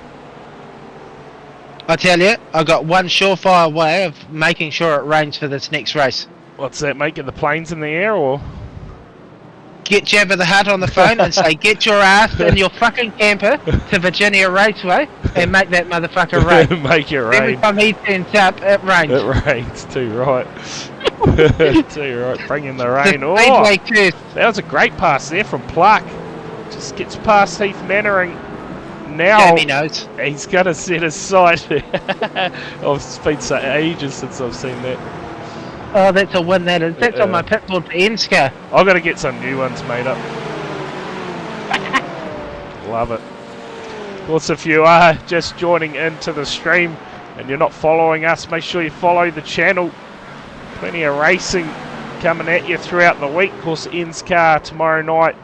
I tell you, I got one surefire way of making sure it rains for this next race. What's that, mate? Get the planes in the air, or get Jabba the Hutt on the phone and say, get your ass in your fucking camper to Virginia Raceway and make that motherfucker rain. Make it rain. Every time he turns up, it rains. It rains, too right. Too right, bring in the rain. The speedway curse. That was a great pass there from Pluck. Just gets past Heath Mannering. Now Jamie knows. He's going to set his sight. It's been so ages since I've seen that. Oh, that's a win, that is. That's on my pitboard for Enska. I've got to get some new ones made up. Love it. Of course, if you are just joining into the stream and you're not following us, make sure you follow the channel. Plenty of racing coming at you throughout the week. Of course, Enska tomorrow night.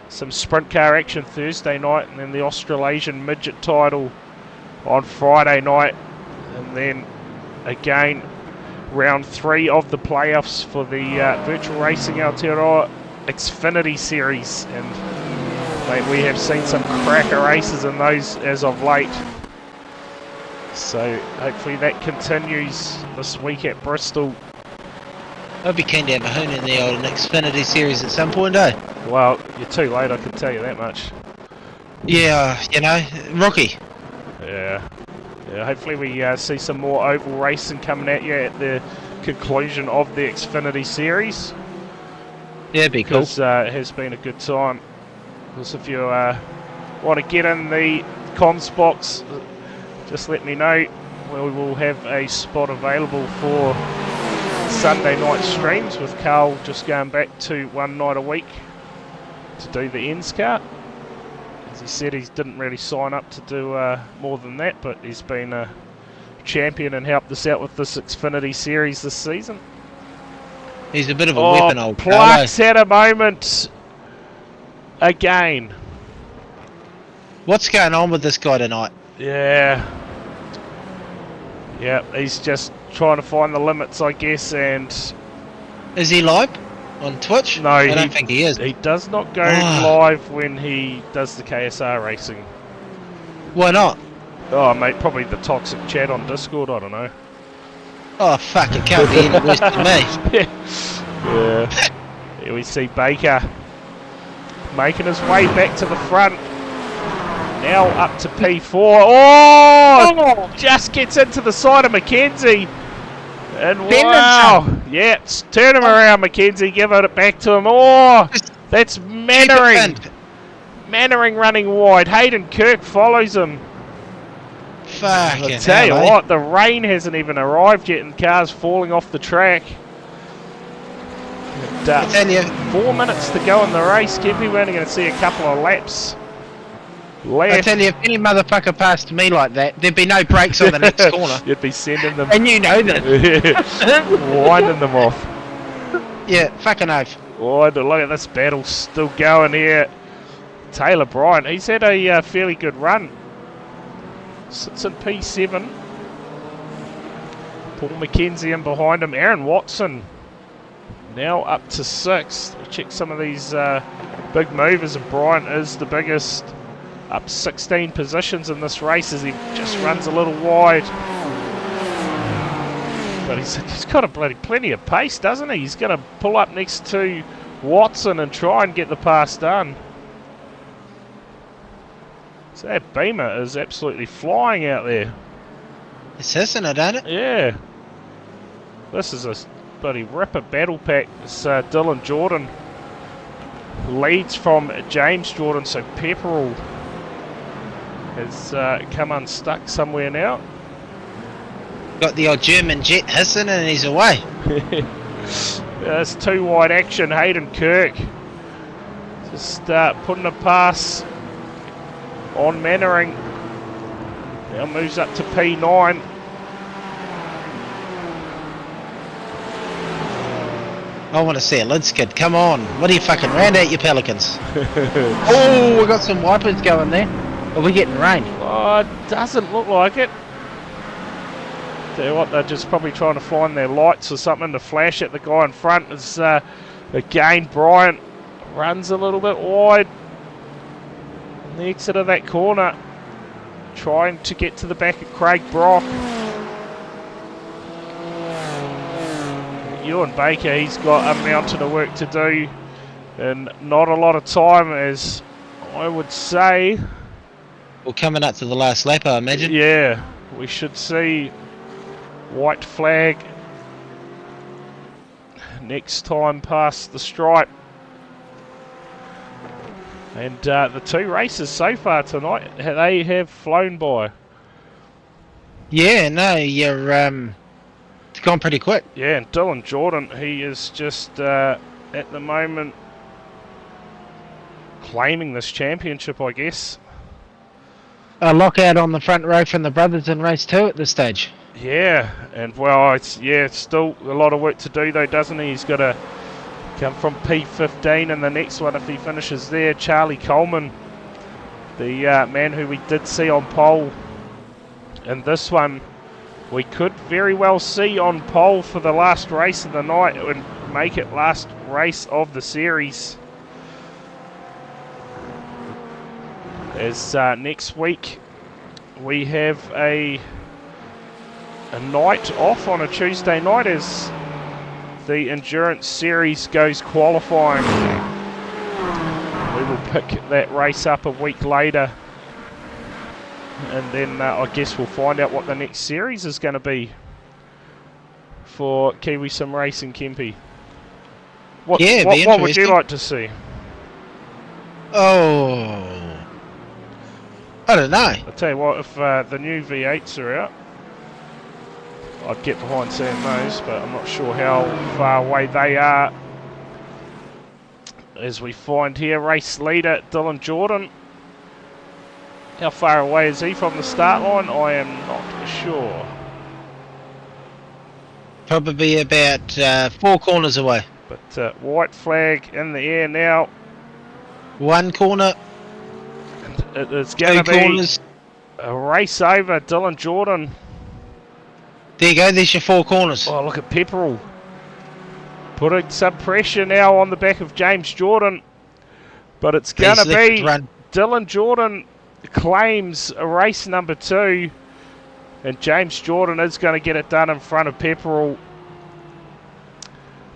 Some sprint car action Thursday night. And then the Australasian midget title on Friday night. And then again, round 3 of the playoffs for the Virtual Racing Aotearoa Xfinity Series, and mate, we have seen some cracker races in those as of late, so hopefully that continues this week at Bristol. I'd be keen to have a hoon in the old Xfinity Series at some point, eh? Well, you're too late, I can tell you that much. Yeah, you know, rookie. Yeah, hopefully we see some more oval racing coming at you at the conclusion of the Xfinity series. Yeah, it'd be cool. Because it has been a good time. Because if you want to get in the comms box, just let me know. We will have a spot available for Sunday night streams, with Carl just going back to one night a week to do the ends car. As he said, he didn't really sign up to do more than that, but he's been a champion and helped us out with this Xfinity series this season. He's a bit of a weapon, old Pluck's had a moment again. What's going on with this guy tonight? Yeah, he's just trying to find the limits, I guess, and... Is he live on Twitch? No, I don't think he is. He does not go live when he does the KSR racing. Why not? Oh, mate, probably the toxic chat on Discord, I don't know. Oh, fuck, it can't be any worse than me. Yeah. Here we see Baker making his way back to the front. Now up to P4. Oh! Just gets into the side of Mackenzie. And wow. Yeah, turn him around, Mackenzie. Give it back to him. Oh! That's Mannering. Mannering running wide. Hayden Kirk follows him. Fucking I'll tell you hell, what, the rain hasn't even arrived yet and cars falling off the track. And, I tell you, 4 minutes to go in the race. We're only going to see a couple of laps left. I tell you, if any motherfucker passed me like that, there'd be no brakes on the next corner. You'd be sending them. And you know that. Winding them off. Yeah, fucking oath. Oh, look at this battle still going here. Taylor Bryant, he's had a fairly good run. Sits in P7. Paul McKenzie in behind him. Aaron Watson now up to 6th. We'll check some of these big movers, and Bryant is the biggest. Up 16 positions in this race as he just runs a little wide. But he's got a plenty of pace, doesn't he? He's going to pull up next to Watson and try and get the pass done. So that Beamer is absolutely flying out there. It's hissing it, ain't it? Yeah. This is a bloody ripper battle pack. It's Dylan Jordan leads from James Jordan, so Pepperell has come unstuck somewhere now. Got the old German jet hissing and he's away. That's too wide action. Hayden Kirk just putting a pass on Mannering. Now moves up to P9. I want to see a lid skid. Come on. What are you fucking round at, you Pelicans? Oh, we got some wipers going there. Are we getting rain? Oh, it doesn't look like it. Tell you what, they're just probably trying to find their lights or something to flash at the guy in front. As again, Bryant runs a little bit wide on the exit of that corner, trying to get to the back of Craig Brock. Ewan Baker, he's got a mountain of work to do and not a lot of time, as I would say. Well, coming up to the last lap, I imagine. Yeah, we should see white flag next time past the stripe. And the two races so far tonight, they have flown by. Yeah, no, you're it's gone pretty quick. Yeah, and Dylan Jordan, he is just at the moment claiming this championship, I guess. A lockout on the front row from the brothers in race 2 at this stage. Yeah, and well, it's still a lot of work to do though, doesn't he? He's got to come from P15 in the next one if he finishes there. Charlie Coleman, the man who we did see on pole in this one, we could very well see on pole for the last race of the night and make it last race of the series. As next week we have a night off on a Tuesday night as the Endurance Series goes qualifying. We will pick that race up a week later, and then I guess we'll find out what the next series is going to be. for Kiwi Sim Racing, Kempy? What, Yeah, it'd be what would you interesting. like to see? Oh, I don't know. I'll tell you what, if the new V8s are out, I'd get behind seeing those, but I'm not sure how far away they are. As we find here, race leader Dylan Jordan. How far away is he from the start line? I am not sure. Probably about 4 corners away. But white flag in the air now. 1 corner, It is 2 going to be corners. a race over Dylan Jordan. There you go, there's your 4 corners. Oh, look at Pepperell. Putting some pressure now on the back of James Jordan. But it's going to be Dylan Jordan claims a race number 2. And James Jordan is going to get it done in front of Pepperell.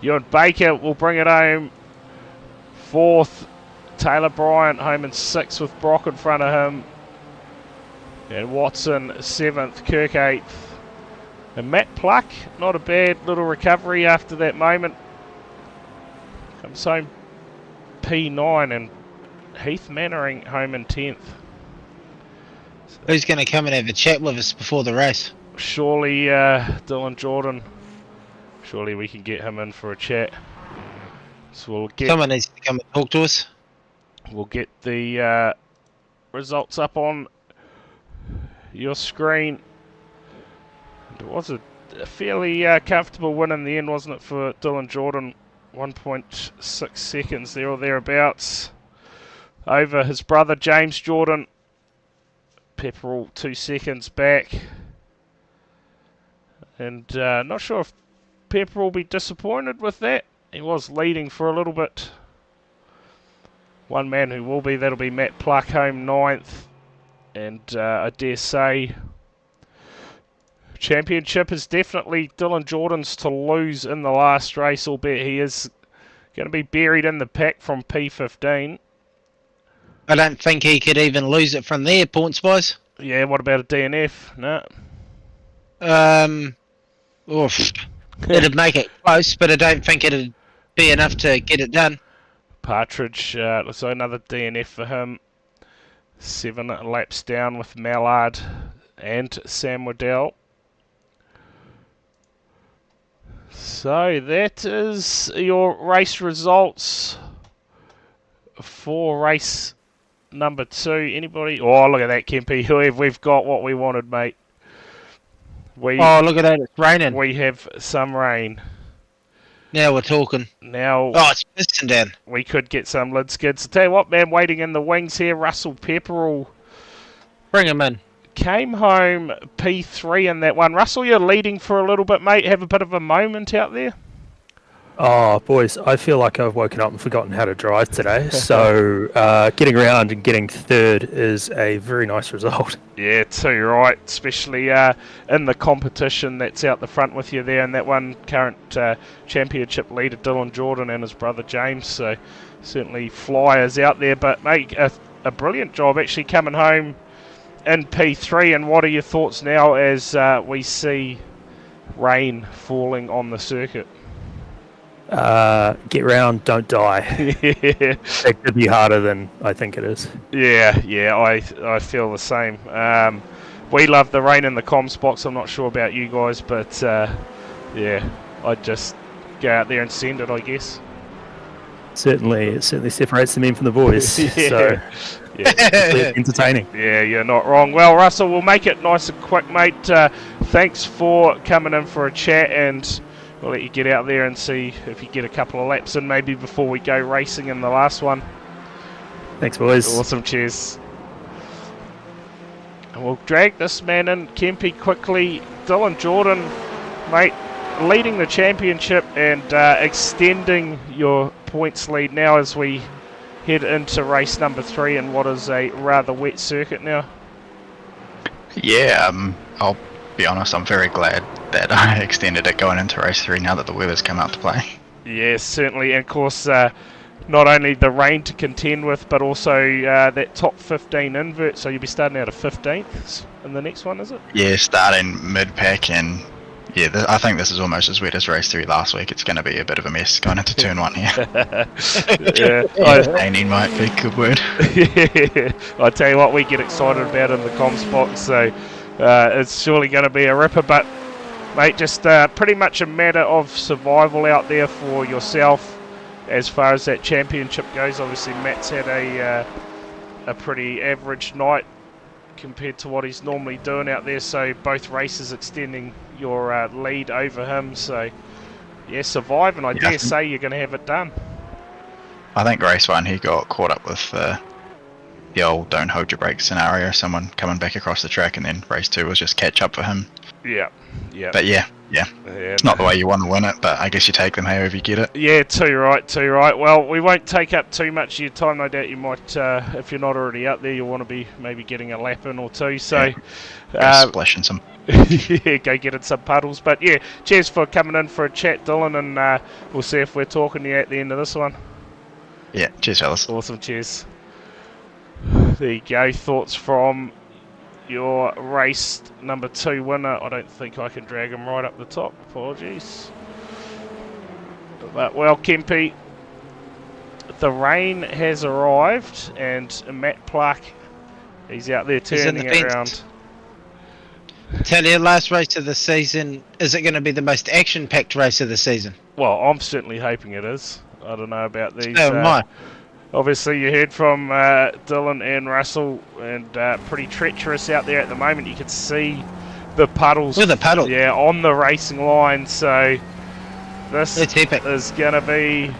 Ewan Baker will bring it home 4th. Taylor Bryant home in 6th with Brock in front of him. And Watson 7th, Kirk 8th. And Matt Pluck, not a bad little recovery after that moment. Comes home P9 and Heath Mannering home in 10th. Who's going to come and have a chat with us before the race? Surely Dylan Jordan. Surely we can get him in for a chat. So we'll get... Someone needs to come and talk to us. We'll get the results up on your screen. It was a fairly comfortable win in the end, wasn't it, for Dylan Jordan? 1.6 seconds there or thereabouts over his brother James Jordan. Pepperell 2 seconds back. And not sure if Pepperell will be disappointed with that. He was leading for a little bit. One man who will be, that'll be Matt Pluck, home 9th. And I dare say, championship is definitely Dylan Jordan's to lose in the last race, albeit he is going to be buried in the pack from P15. I don't think he could even lose it from there, points-wise. Yeah, what about a DNF? No. Oof. It'd make it close, but I don't think it'd be enough to get it done. Partridge, so another DNF for him. 7 laps down with Mallard and Sam Waddell. So that is your race results for race number 2. Anybody? Oh, look at that, Kempy. We've got what we wanted, mate. Oh, look at that, it's raining. We have some rain. Now we're talking. Now, oh, it's pissing down. We could get some lid skids. I'll tell you what, man, waiting in the wings here, Russell Pepperell. Bring him in. Came home P3 in that one. Russell, you're leading for a little bit, mate. Have a bit of a moment out there. Oh, boys, I feel like I've woken up and forgotten how to drive today. So getting around and getting 3rd is a very nice result. Yeah, too right. Especially in the competition that's out the front with you there. And that one current championship leader, Dylan Jordan, and his brother James. So certainly flyers out there. But, mate, a brilliant job actually coming home in P3. And what are your thoughts now as we see rain falling on the circuit? Get round, don't die. It could be harder than I think it is. Yeah, I feel the same. We love the rain in the comms box. I'm not sure about you guys, but yeah, I'd just go out there and send it, I guess. It certainly separates the men from the boys. Yeah. So yeah, entertaining. Yeah, you're not wrong. Well, Russell, we'll make it nice and quick, mate. Thanks for coming in for a chat, and we'll let you get out there and see if you get a couple of laps in maybe before we go racing in the last one. Thanks, boys. Awesome, cheers. And we'll drag this man in, Kempy, quickly. Dylan Jordan, mate, leading the championship and extending your points lead now as we head into race number 3 in what is a rather wet circuit now. Yeah, I'll be honest, I'm very glad that I extended it going into race 3 now that the weather's come out to play. Yes, certainly, and of course not only the rain to contend with, but also that top 15 invert, so you'll be starting out of 15th in the next one, is it? Yeah, starting mid-pack and Yeah, I think this is almost as wet as race 3 last week. It's going to be a bit of a mess going into turn 1 here. Yeah, Entertaining might be a good word. I tell you what, we get excited about in the comms box, so it's surely going to be a ripper. But mate, just pretty much a matter of survival out there for yourself as far as that championship goes. Obviously, Matt's had a pretty average night compared to what he's normally doing out there, so both races extending your lead over him. So yeah, survive, and I dare say you're going to have it done. I think race 1 he got caught up with the old don't hold your brakes scenario, someone coming back across the track, and then race 2 was just catch up for him. Yeah. But yeah, it's not the way you want to win it, but I guess you take them however you get it. Yeah, too right. Well, we won't take up too much of your time. No doubt you might, if you're not already out there, you'll want to be maybe getting a lap in or two. So, Splashing some. yeah, go get in some puddles. But yeah, cheers for coming in for a chat, Dylan, and we'll see if we're talking to you at the end of this one. Yeah, cheers, fellas. Awesome, cheers. There you go. Thoughts from your race number 2 winner. I don't think I can drag him right up the top. Apologies. But well, Kempy, the rain has arrived, and Matt Pluck, he's out there turning it around. Tell you, last race of the season, is it going to be the most action-packed race of the season? Well, I'm certainly hoping it is. I don't know about these. So am I. Obviously, you heard from Dylan and Russell, and pretty treacherous out there at the moment. You can see the puddles. With the puddle. Yeah, on the racing line. So this It's epic. is going to be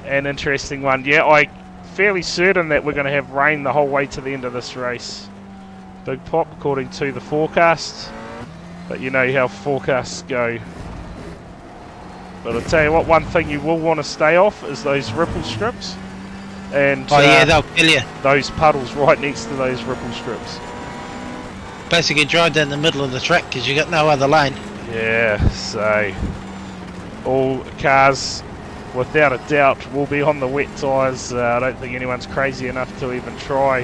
an interesting one. Yeah, I'm fairly certain that we're going to have rain the whole way to the end of this race. Big pop, according to the forecast. But you know how forecasts go. But I'll tell you what, one thing you will want to stay off is those ripple strips. And yeah, they'll kill you. those puddles right next to those ripple strips. Basically drive down the middle of the track because you got no other lane. Yeah, so all cars without a doubt will be on the wet tyres. I don't think anyone's crazy enough to even try.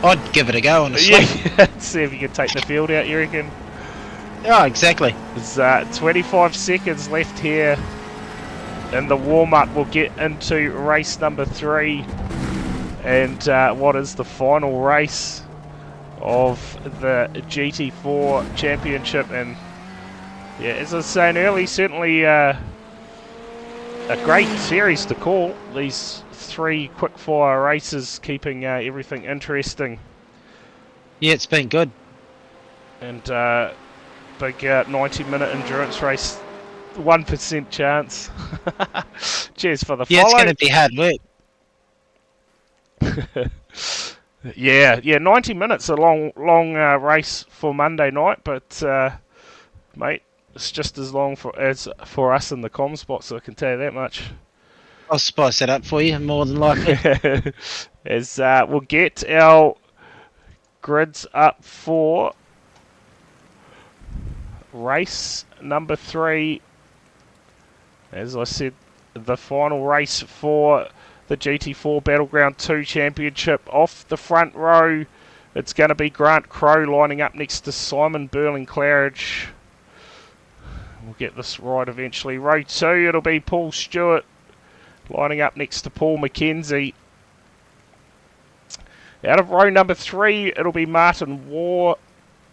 I'd give it a go on the slick. Yeah, see if you can take the field out, you reckon? Oh, exactly. There's 25 seconds left here in the warm-up. We'll get into race number 3 and what is the final race of the GT4 Championship. And yeah, as I was saying earlier, certainly a great series to call. These 3 quick-fire races keeping everything interesting. Yeah, it's been good. And big 90-minute endurance race. 1% chance. Cheers for the follow. Yeah, it's going to be hard work. yeah, 90 minutes, a long race for Monday night, but mate, it's just as long as for us in the comm spot, so I can tell you that much. I'll spice it up for you, more than likely. As we'll get our grids up for race number 3. As I said, the final race for the GT4 Battleground 2 Championship. Off the front row, it's going to be Grant Crowe lining up next to Simon Burling-Claridge. We'll get this right eventually. Row 2, it'll be Paul Stewart lining up next to Paul McKenzie. Out of row number 3, it'll be Martin Waugh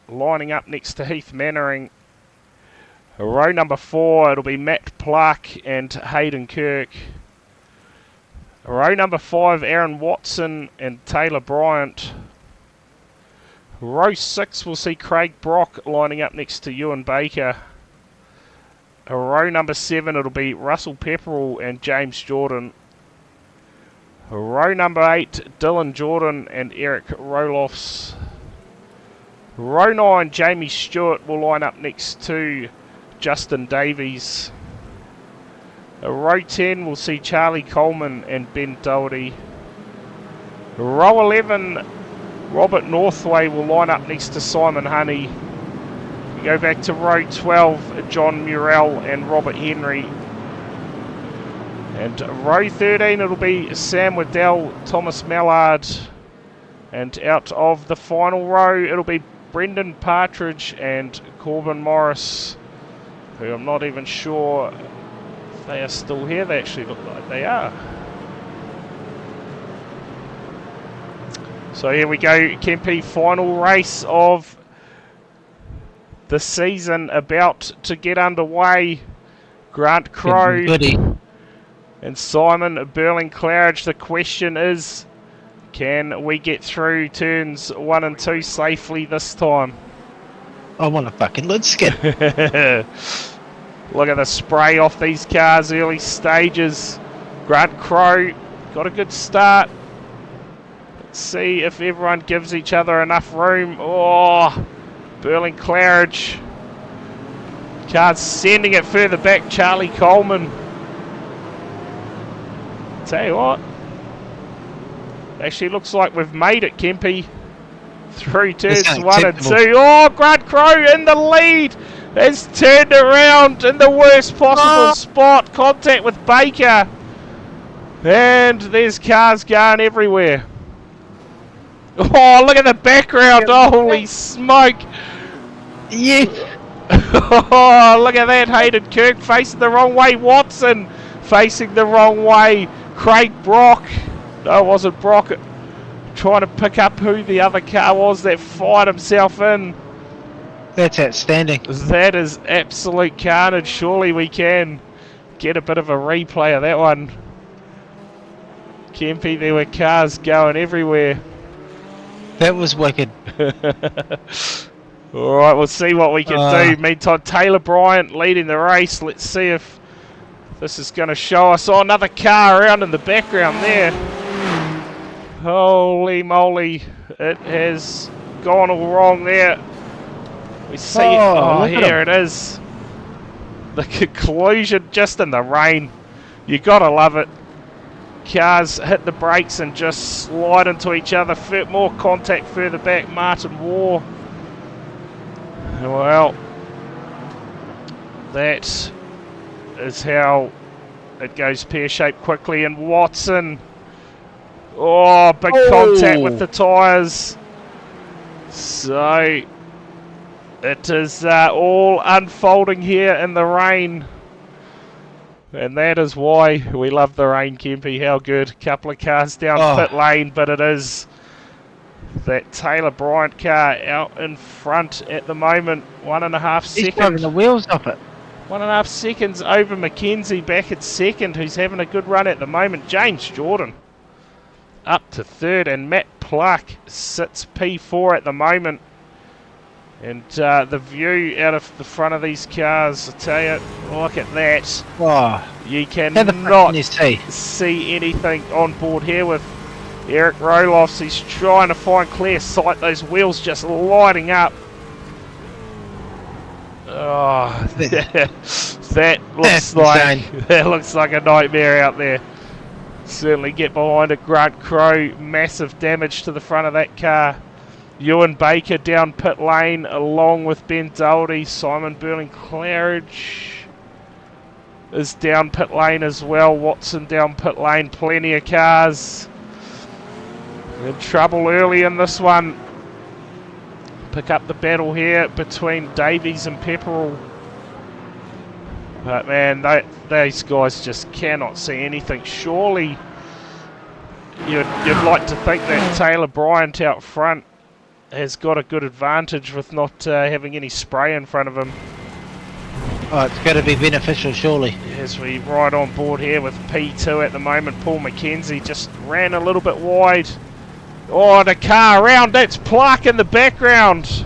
lining up next to Heath Mannering. Row number 4, it'll be Matt Pluck and Hayden Kirk. Row number 5, Aaron Watson and Taylor Bryant. Row 6, we'll see Craig Brock lining up next to Ewan Baker. Row number 7, it'll be Russell Pepperell and James Jordan. Row number 8, Dylan Jordan and Eric Rolofs. Row 9, Jamie Stewart will line up next to Justin Davies. Row 10, we'll see Charlie Coleman and Ben Doherty. Row 11, Robert Northway will line up next to Simon Honey. We go back to row 12, John Murrell and Robert Henry. And row 13, it'll be Sam Waddell, Thomas Mallard. And out of the final row, it'll be Brendan Partridge and Corbin Morris, who I'm not even sure if they are still here. They actually look like they are. So here we go, Kempe, final race of the season about to get underway. Grant Crow and Simon Burling-Claridge. The question is, can we get through turns 1 and 2 safely this time? I want a fucking lid skin. Look at the spray off these cars, early stages. Grant Crow got a good start. Let's see if everyone gives each other enough room. Oh, Burling-Claridge. Cars sending it further back. Charlie Coleman. Tell you what. Actually looks like we've made it, Kempe. Through turns 1 and 2. Oh, Grant Crow in the lead. Has turned around in the worst possible spot. Contact with Baker. And there's cars going everywhere. Oh, look at the background. Holy smoke. Yes. Oh, look at that. Hayden Kirk facing the wrong way. Watson facing the wrong way. Craig Brock. No, it wasn't Brock. Trying to pick up who the other car was that fired himself in. That's outstanding. That is absolute carnage. Surely we can get a bit of a replay of that one. Kempe, there were cars going everywhere. That was wicked. Alright, we'll see what we can do. Meantime, Taylor Bryant leading the race. Let's see if this is going to show us. Oh, another car around in the background there. Holy moly. It has gone all wrong there. We see it. Oh, here it is. The conclusion just in the rain. You gotta love it. Cars hit the brakes and just slide into each other. More contact further back. Martin Waugh. Well, that is how it goes pear-shaped quickly. And Watson. Oh, big contact with the tyres. So it is all unfolding here in the rain. And that is why we love the rain, Kempe. How good. Couple of cars down pit lane, but it is that Taylor Bryant car out in front at the moment. 1.5 seconds. He's driving the wheels off it. 1.5 seconds over Mackenzie back at second, who's having a good run at the moment. James Jordan up to third, and Matt Pluck sits P4 at the moment. And the view out of the front of these cars, I tell you, look at that. Oh, you cannot see anything on board here with Eric Roloffs. He's trying to find clear sight. Those wheels just lighting up. Oh, that looks like a nightmare out there. Certainly get behind it. Grant Crow, massive damage to the front of that car. Ewan Baker down pit lane along with Ben Doherty. Simon Burling-Claridge is down pit lane as well. Watson down pit lane. Plenty of cars in trouble early in this one. Pick up the battle here between Davies and Pepperell. But man, these guys just cannot see anything. Surely you'd like to think that Taylor Bryant out front has got a good advantage with not having any spray in front of him. Oh, it's got to be beneficial, surely. As we ride on board here with P2 at the moment, Paul McKenzie just ran a little bit wide. Oh, the car around, that's Pluck in the background.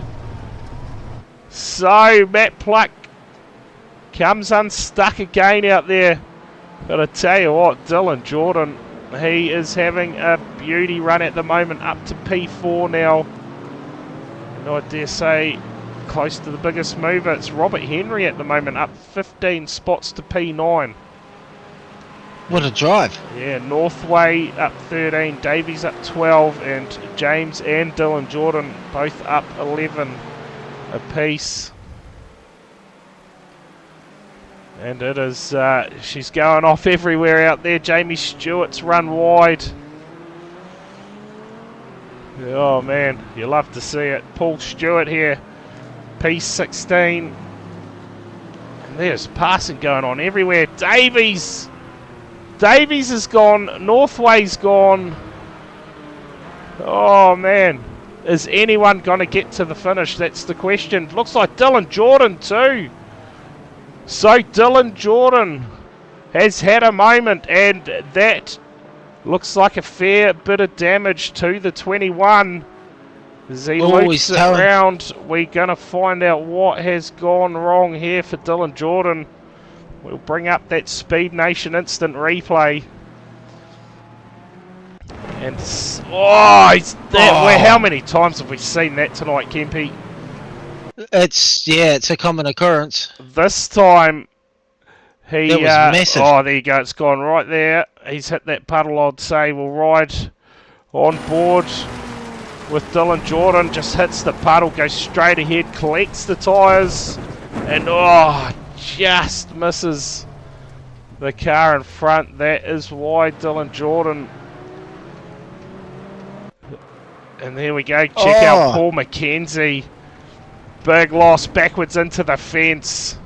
So, Matt Pluck comes unstuck again out there. But I tell you what, Dylan Jordan, he is having a beauty run at the moment, up to P4 now. And I dare say, close to the biggest mover, it's Robert Henry at the moment, up 15 spots to P9. What a drive. Yeah, Northway up 13, Davies up 12, and James and Dylan Jordan both up 11 apiece. And it is, she's going off everywhere out there. Jamie Stewart's run wide. Oh man, you love to see it. Paul Stewart here, P16. And there's passing going on everywhere. Davies is gone. Northway's gone. Oh man, is anyone going to get to the finish? That's the question. Looks like Dylan Jordan too. So Dylan Jordan has had a moment, and that looks like a fair bit of damage to the 21. As he loops it around, we're going to find out what has gone wrong here for Dylan Jordan. We'll bring up that Speed Nation instant replay. And, how many times have we seen that tonight, Kempy? It's a common occurrence. This time, he... That was massive. Oh, there you go, it's gone right there. He's hit that puddle, I'd say. We'll ride on board with Dylan Jordan. Just hits the puddle, goes straight ahead, collects the tyres, and just misses the car in front. That is why Dylan Jordan... And there we go, check out Paul McKenzie. Big loss, backwards into the fence.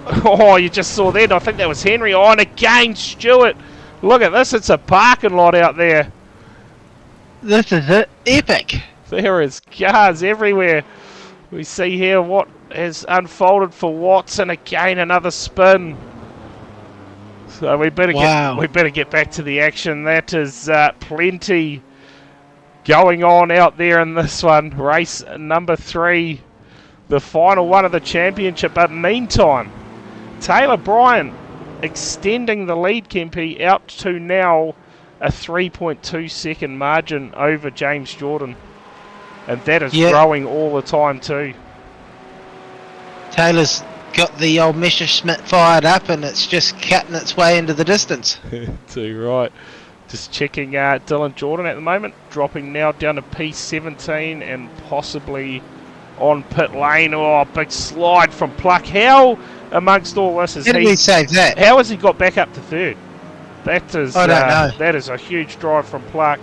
Oh, you just saw that. I think that was Henry. Oh, and again, Stewart. Look at this. It's a parking lot out there. This is it. Epic. There is cars everywhere. We see here what has unfolded for Watson. Again, another spin. So we better get back to the action. That is plenty going on out there in this one. Race number 3. The final one of the championship. But meantime, Taylor Bryant extending the lead, Kempy, out to now a 3.2 second margin over James Jordan. And that is growing all the time too. Taylor's got the old Messerschmitt fired up, and it's just cutting its way into the distance. Too right. Just checking Dylan Jordan at the moment, dropping now down to P17 and possibly on pit lane. Oh, big slide from Pluck. How amongst all this is How did he save that? How has he got back up to third? That is I don't know. That is a huge drive from Pluck.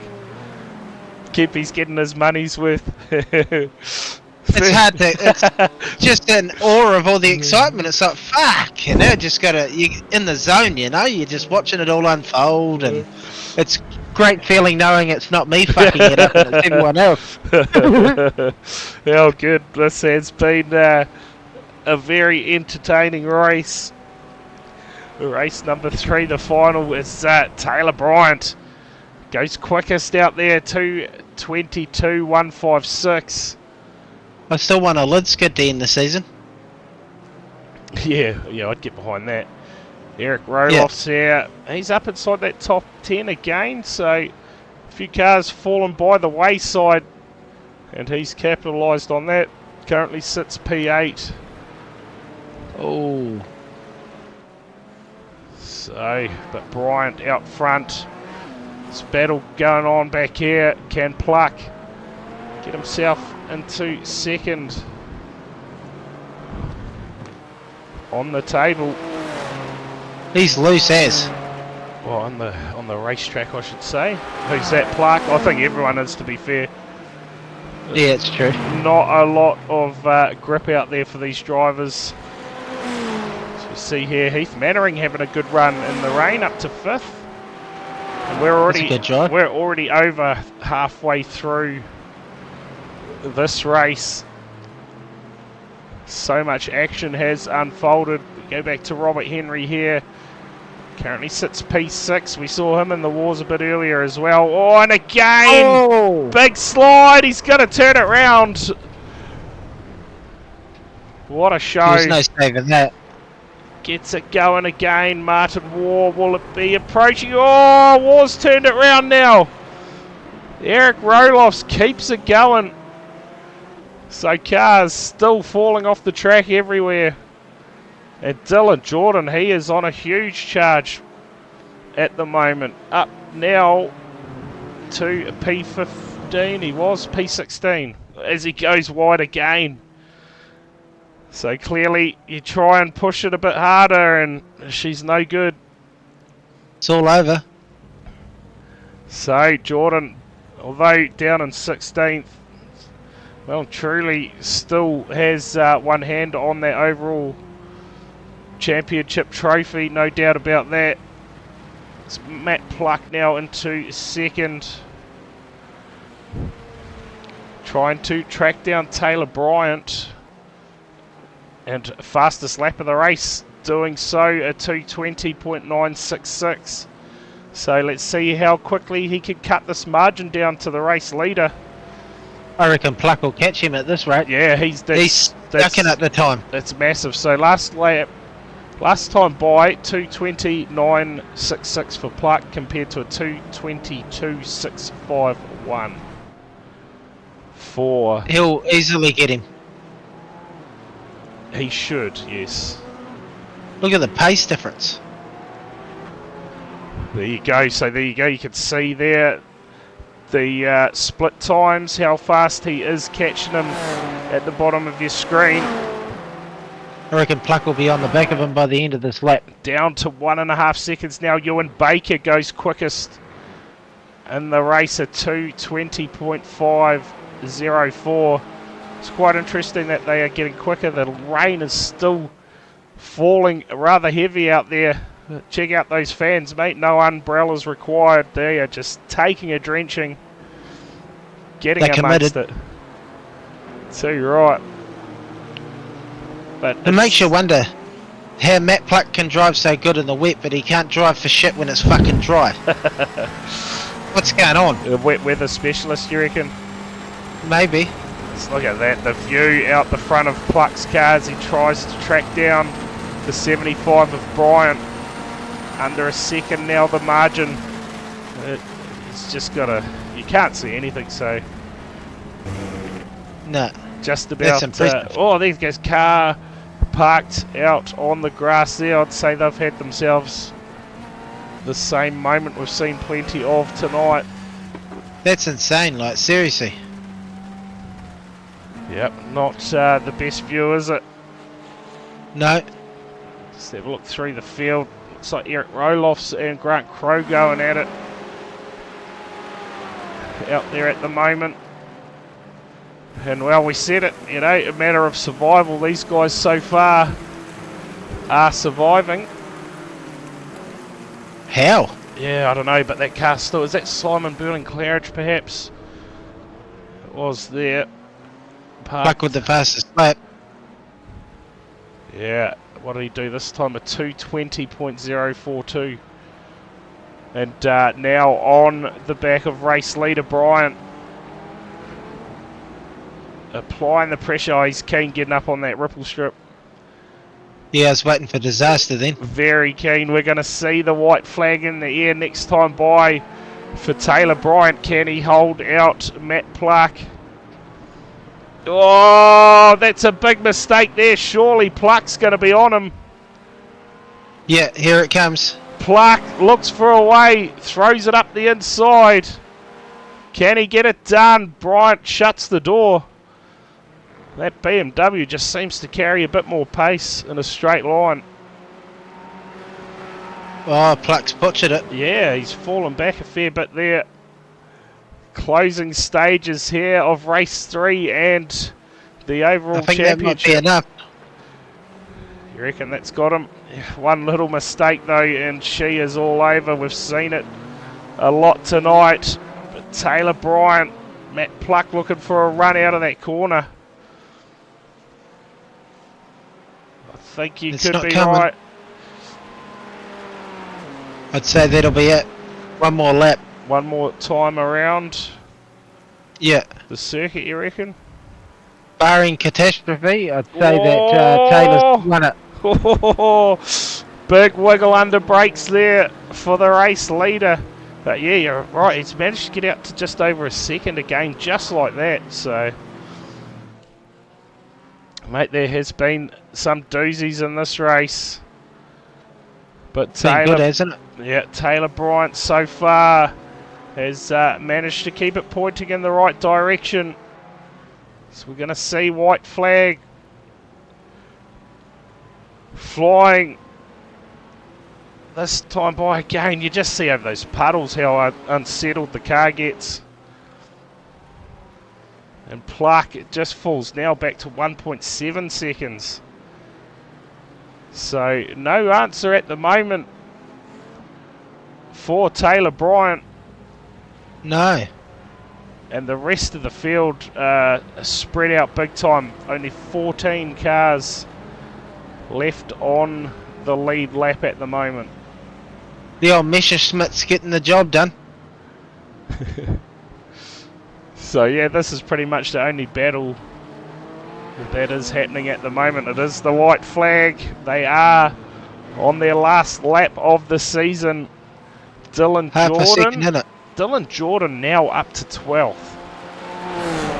Kempy's getting his money's worth. It's hard to. It's just in awe of all the excitement. It's like fuck, you know. Just you in the zone, you know. You're just watching it all unfold, and it's great feeling knowing it's not me fucking it up, and it's everyone else. Oh, good. This has been a very entertaining race. Race number 3, the final, is Taylor Bryant. Goes quickest out there, 2:22.156. I still want a lid skid to end the season. Yeah, I'd get behind that. Eric Roloff's here. He's up inside that top 10 again, so a few cars fallen by the wayside, and he's capitalised on that. Currently sits P8. Oh. So, but Bryant out front. This battle going on back here. Can Pluck get himself into second on the table? He's loose as. Well, on the racetrack, I should say. Who's that, Pluck? I think everyone is, to be fair. Yeah, it's true. Not a lot of grip out there for these drivers. As we see here, Heath Mannering having a good run in the rain, up to 5th. And we're already over halfway through this race. So much action has unfolded. We go back to Robert Henry here. Currently sits P6. We saw him in the wars a bit earlier as well. Oh, and again! Big slide! He's going to turn it round. What a show. There's no saving that. Gets it going again. Martin Waugh, will it be approaching? Oh, Waugh's turned it round now. Eric Roloffs keeps it going. So cars still falling off the track everywhere. And Dylan Jordan, he is on a huge charge at the moment. Up now to P15. He was P16 as he goes wide again. So clearly you try and push it a bit harder and she's no good. It's all over. So Jordan although down in 16th, well, truly still has one hand on that overall championship trophy, no doubt about that. It's Matt Pluck now into second, trying to track down Taylor Bryant, and fastest lap of the race, doing so a 2:20.966. So let's see how quickly he can cut this margin down to the race leader. I reckon Pluck will catch him at this rate. Yeah, he's stuck at the time. That's massive. So last time by 2:20.966 for Pluck compared to a 2:22.651 for. He'll easily get him. He should, yes. Look at the pace difference. There you go. So there you go. You can see there the split times, how fast he is catching him at the bottom of your screen. I reckon Pluck will be on the back of him by the end of this lap. Down to 1.5 seconds now. Ewan Baker goes quickest in the race at 2:20.504. It's quite interesting that they are getting quicker. The rain is still falling rather heavy out there. Check out those fans, mate. No umbrellas required. They are just taking a drenching, getting amongst it. Too right. But it makes you wonder how Matt Pluck can drive so good in the wet, but he can't drive for shit when it's fucking dry. What's going on? A wet weather specialist, you reckon? Maybe. Let's look at that. The view out the front of Pluck's car as he tries to track down the 75 of Bryant. Under a second now, the margin. It's just got a. You can't see anything, so. No. Just about. That's impressive. Oh, there goes car parked out on the grass there. I'd say they've had themselves the same moment we've seen plenty of tonight. That's insane, like, seriously. Yep, not the best view, is it? No. Let's have a look through the field. Looks like Eric Roloff's and Grant Crow going at it out there at the moment. And well, we said it, you know, a matter of survival. These guys so far are surviving. How? Yeah, I don't know, but that car still, is that Simon Burling Claridge perhaps? It was there. Pluck with the fastest lap. Yeah, what did he do this time? A 2:20.042. And now on the back of race leader Bryant. Applying the pressure. Oh, he's keen getting up on that ripple strip. Yeah, I was waiting for disaster then. Very keen. We're going to see the white flag in the air next time by for Taylor Bryant. Can he hold out Matt Pluck? Oh, that's a big mistake there. Surely Pluck's going to be on him. Yeah, here it comes. Pluck looks for a way, throws it up the inside. Can he get it done? Bryant shuts the door. That BMW just seems to carry a bit more pace in a straight line. Oh, Pluck's butchered it. Yeah, he's fallen back a fair bit there. Closing stages here of race 3 and the overall I think championship. that might be enough. You reckon that's got him? One little mistake though, and she is all over. We've seen it a lot tonight. But Taylor Bryant, Matt Pluck looking for a run out of that corner. I think you could be coming. right. I'd say that'll be it. One more lap. One more time around Yeah. the circuit, you reckon? Barring catastrophe, I'd say that Taylor's won it. Big wiggle under brakes there for the race leader. But yeah, you're right. He's managed to get out to just over a second again, just like that. So, mate, there has been some doozies in this race. But It's been good, hasn't it? yeah, Taylor Bryant so far has managed to keep it pointing in the right direction. So we're going to see white flag flying this time by again. You just see over those puddles how unsettled the car gets. And Pluck, it just falls now back to 1.7 seconds. So, no answer at the moment for Taylor Bryant. No. And the rest of the field spread out big time. Only 14 cars left on the lead lap at the moment. The old Messerschmitt's getting the job done. So yeah, this is pretty much the only battle that is happening at the moment. It is the white flag. They are on their last lap of the season. Dylan Half a second Jordan. in it. Dylan Jordan now up to 12th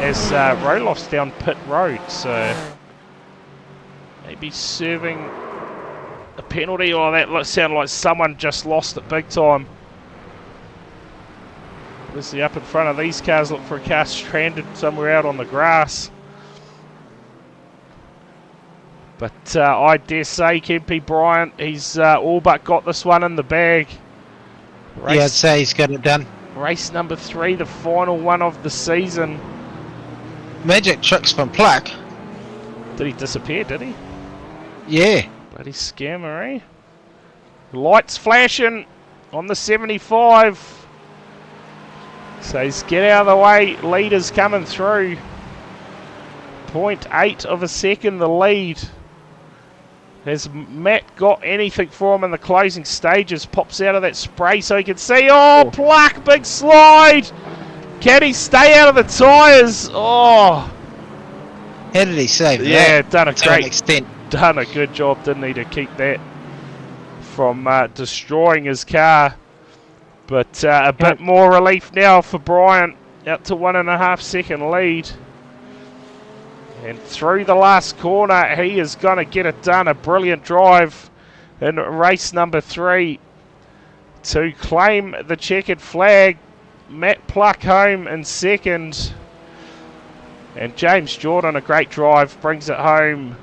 as Roloff's down pit road. So maybe serving a penalty. Oh, that sounded like someone just lost it big time. Obviously up in front of these cars, look for a car stranded somewhere out on the grass. But I dare say Kempe Bryant, he's all but got this one in the bag. Yeah, I'd say he's got it done. Race number 3, the final one of the season. Magic tricks from Pluck. Did he disappear, did he? Yeah. Bloody scammer, eh? Lights flashing on the 75. Says get out of the way, leader's coming through. 0.8 of a second the lead. Has Matt got anything for him in the closing stages? Pops out of that spray so he can see. Oh, Pluck, big slide. Can he stay out of the tyres? Oh. How did he save that? Yeah, done a To an great, extent. done a good job, didn't he, to keep that from destroying his car. But a bit more relief now for Bryant, out to 1.5 second lead. And through the last corner, he is going to get it done. A brilliant drive in race number 3 to claim the checkered flag. Matt Pluck home in second. And James Jordan, a great drive, brings it home.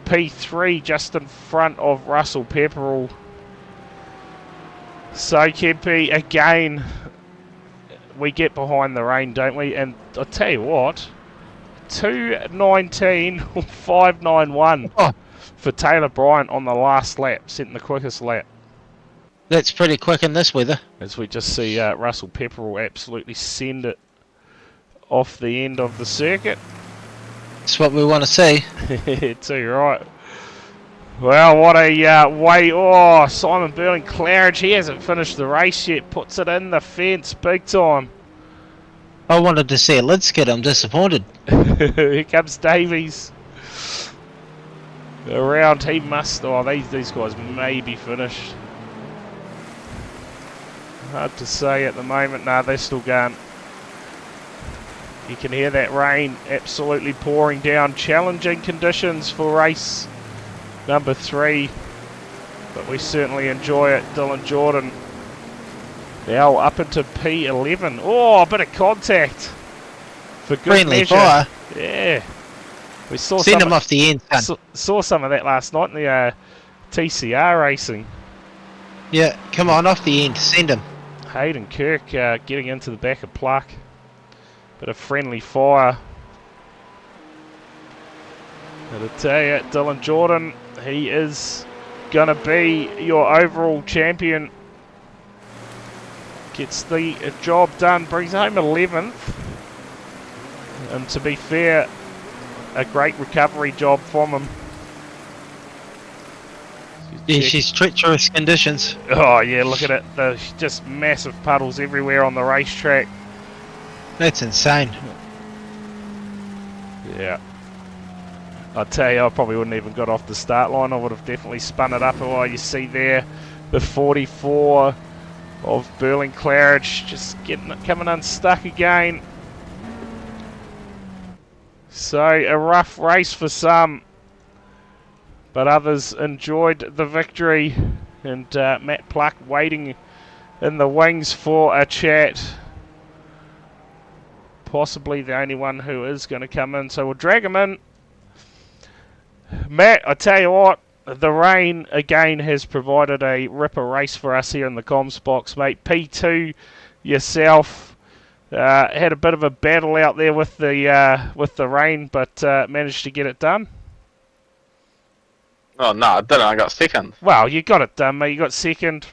P3 just in front of Russell Pepperell. So Kempe, again, we get behind the rain, don't we? And I'll tell you what, 2:19.591 for Taylor Bryant on the last lap, setting the quickest lap. That's pretty quick in this weather. As we just see Russell Pepperell absolutely send it off the end of the circuit. That's what we want to see. Too right. Well, what a way. Oh, Simon Burling-Claridge, he hasn't finished the race yet. Puts it in the fence big time. I wanted to see a lid skid. I'm disappointed. Here comes Davies. Around, he must. Oh, these guys may be finished. Hard to say at the moment. Nah, they're still going. You can hear that rain absolutely pouring down. Challenging conditions for race number 3, but we certainly enjoy it. Dylan Jordan now up into P11. Oh, a bit of contact for good Friendly measure. fire. Yeah, we saw Send some him off the end, son. saw some of that last night in the TCR racing. Yeah, come on, off the end. Send him. Hayden Kirk getting into the back of Pluck. Bit of friendly fire. And I tell you, Dylan Jordan, he is going to be your overall champion. Gets the job done, brings home 11th. And to be fair, a great recovery job from him. Yeah, she's treacherous conditions. Oh yeah, look at it. There's just massive puddles everywhere on the racetrack. That's insane. Yeah. I tell you, I probably wouldn't even got off the start line. I would have definitely spun it up. Oh, you see there, the 44 of Burling-Claridge just coming unstuck again. So a rough race for some, but others enjoyed the victory. And Matt Pluck waiting in the wings for a chat. Possibly the only one who is going to come in, so we'll drag him in. Matt, I tell you what, the rain again has provided a ripper race for us here in the comms box, mate. P2 yourself Had a bit of a battle out there with the rain, but managed to get it done. Oh no, I didn't. I got second. Well, you got it done, mate. You got second.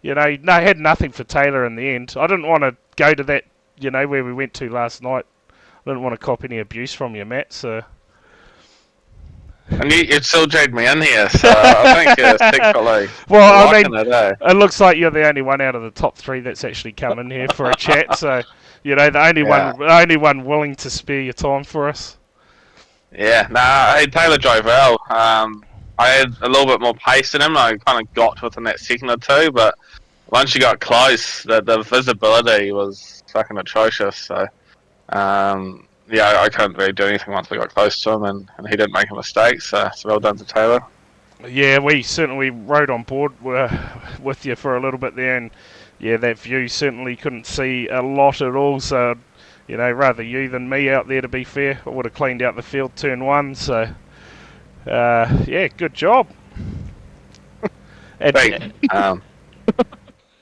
You know, no, had nothing for Taylor in the end. I didn't want to go to that, where we went to last night. I didn't want to cop any abuse from you, Matt, so... And you still dragged me in here, so I think secretly. Well, I liking mean, it looks like you're the only one out of the top 3 that's actually come in here for a chat, so, the only one willing to spare your time for us. Yeah, hey, Taylor drove well. I had a little bit more pace in him. I kind of got within that second or two, but once you got close, the visibility was fucking atrocious. So, I couldn't really do anything once we got close to him, and he didn't make a mistake. So well done to Taylor. Yeah, we certainly rode on board with you for a little bit there, and yeah, that view certainly couldn't see a lot at all. So, rather you than me out there. To be fair, I would have cleaned out the field turn 1. So. Yeah, good job. And,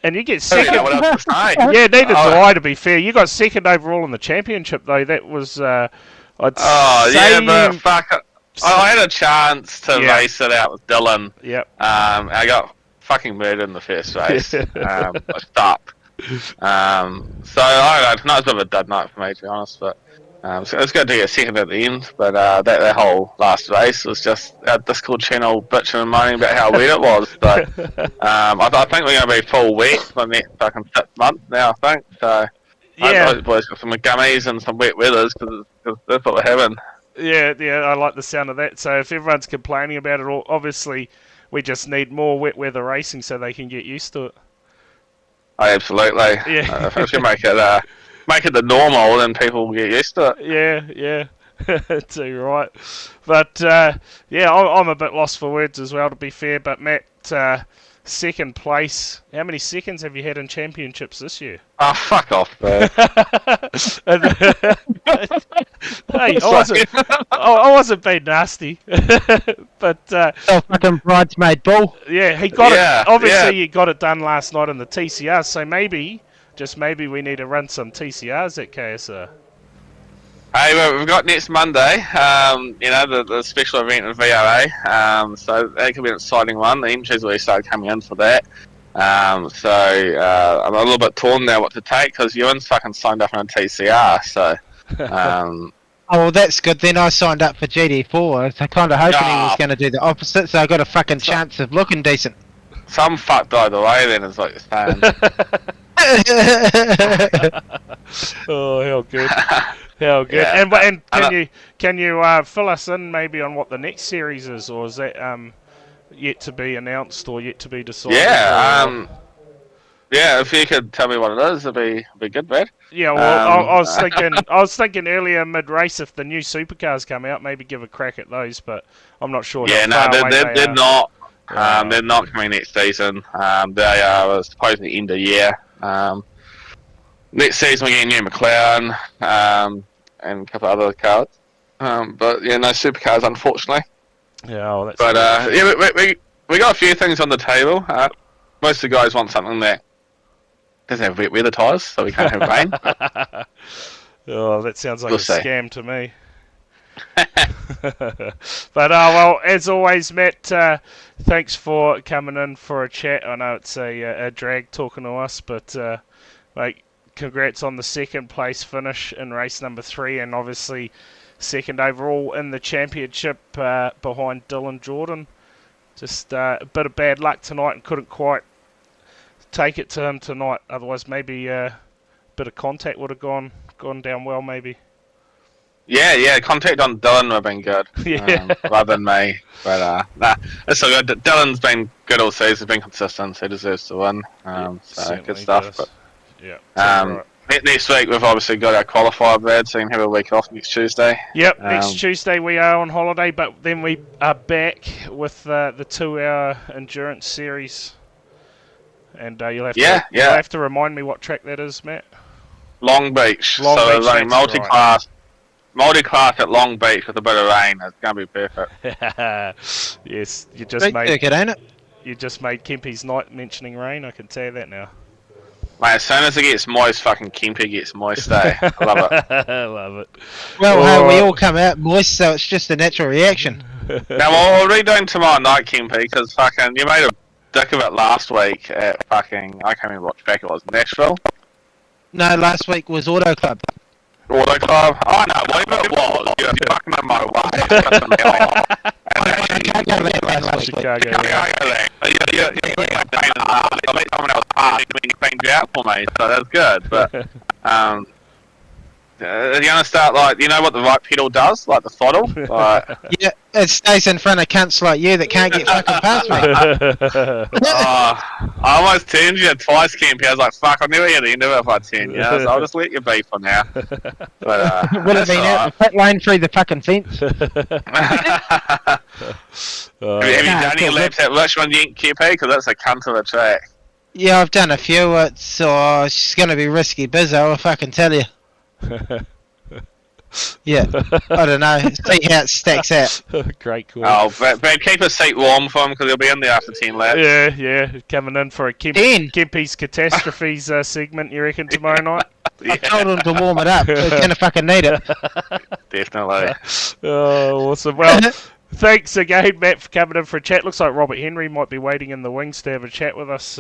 and you get second. What else to say? Yeah, neither do I, to be fair. You got second overall in the championship, though. That was, I'd say... yeah, but fuck, I had a chance to race it out with Dylan. Yep. I got fucking murdered in the first race. I stopped. So, I don't know, tonight's a bit of a dud night for me, to be honest, but... so it's good to get second at the end, but that whole last race was just our Discord channel bitching and moaning about how wet it was. But I think we're going to be full wet for the next fucking 6 months now, I think. So I hope the boys got some gummies and some wet weathers, because that's what we're having. Yeah, I like the sound of that. So if everyone's complaining about it, obviously we just need more wet weather racing so they can get used to it. Oh, absolutely. Yeah. If you make it the normal, then people will get used to Yeah, it. yeah. Too right. But, I'm a bit lost for words as well, to be fair. But, Matt, second place. How many seconds have you had in championships this year? Oh, fuck off, bro. Hey, I wasn't being nasty. But, fucking bridesmaid bull. yeah, he got it. Obviously, you got it done last night in the TCR, so maybe... Just maybe we need to run some TCRs at KSR. Hey, well, we've got next Monday, the special event in VIR. So that could be an exciting one. The entries already started coming in for that. I'm a little bit torn now what to take, because Ewan's fucking signed up on a TCR. So, Oh, well, that's good. Then I signed up for GT4. I was kind of hoping he was going to do the opposite, so I got a fucking chance of looking decent. some fuck died away then, is what you're saying. Oh, how good. How good. Yeah. And can you fill us in maybe on what the next series is, or is that yet to be announced or yet to be decided? Yeah, yeah, if you could tell me what it is, it'd be good, Brad. Yeah, well, I was thinking earlier mid race, if the new supercars come out, maybe give a crack at those, but I'm not sure. Yeah, no, they're not. They're not coming next season. They are supposed to end the year. Next season we're getting new McLaren and a couple of other cars. But yeah, no supercars, unfortunately. Yeah, well, that's. But yeah, we got a few things on the table. Most of the guys want something that doesn't have wet weather tyres, so we can't have rain. Oh, that sounds like We'll a see. scam to me. But well, as always, Matt, thanks for coming in for a chat. I know it's a drag talking to us, but mate, congrats on the second place finish in race number 3, and obviously second overall in the championship behind Dylan Jordan. Just a bit of bad luck tonight and couldn't quite take it to him tonight. Otherwise, maybe a bit of contact would have gone down well, maybe. Yeah, contact on Dylan would have been good. Yeah. Rather than me. But nah, it's all good. Dylan's been good all season, been consistent, so he deserves to win. So good stuff. Does. But, yeah. next week we've obviously got our qualifier, Brad, so you can have a week off next Tuesday. Yep, next Tuesday we are on holiday, but then we are back with the 2-hour endurance series. And you'll have to remind me what track that is, Matt. Long Beach. Long so Beach, running that's multi-class at Long Beach with a bit of rain. It's going to be perfect. Yes, Great circuit, ain't it? You just made Kempy's night mentioning rain. I can tell you that now. Mate, as soon as it gets moist, fucking Kempe gets moist, eh? I love it. I love it. Well, hey, we Alright. all come out moist, so it's just a natural reaction. Now, we're redoing tomorrow night, Kempe, because fucking you made a dick of it last week at fucking, I can't remember what track it was, Nashville? No, last week was Auto Club. Auto Club? Oh no, whatever it was, you're fucking on my way. Chicago. You're I let someone else pass and you cleaned you out for me, so that's good. But you're gonna start like, you know what the right pedal does, like the throttle. Like, Yeah, it stays in front of cunts like you that can't get fucking past me. I almost turned you twice, Kemp. I was like, fuck, I'll never hear the end of it if I turn you. So I'll just let you be for now. But Would have been out the pit lane through the fucking fence. Have you done any laps at Richmond yet, Kemp? Because that's a cunt of a track. Yeah, I've done a few. It's going to be risky bizzo, if I can tell you. Yeah, I don't know. See how it stacks out. Great call. Oh, but keep a seat warm for him because he'll be in there after 10 laps. Yeah, coming in for a 10. Kempe's Catastrophes segment, you reckon, tomorrow night? Yeah, I told him to warm it up. He's going to fucking need it. definitely. Oh, awesome. Well, thanks again, Matt, for coming in for a chat. Looks like Robert Henry might be waiting in the wings to have a chat with us.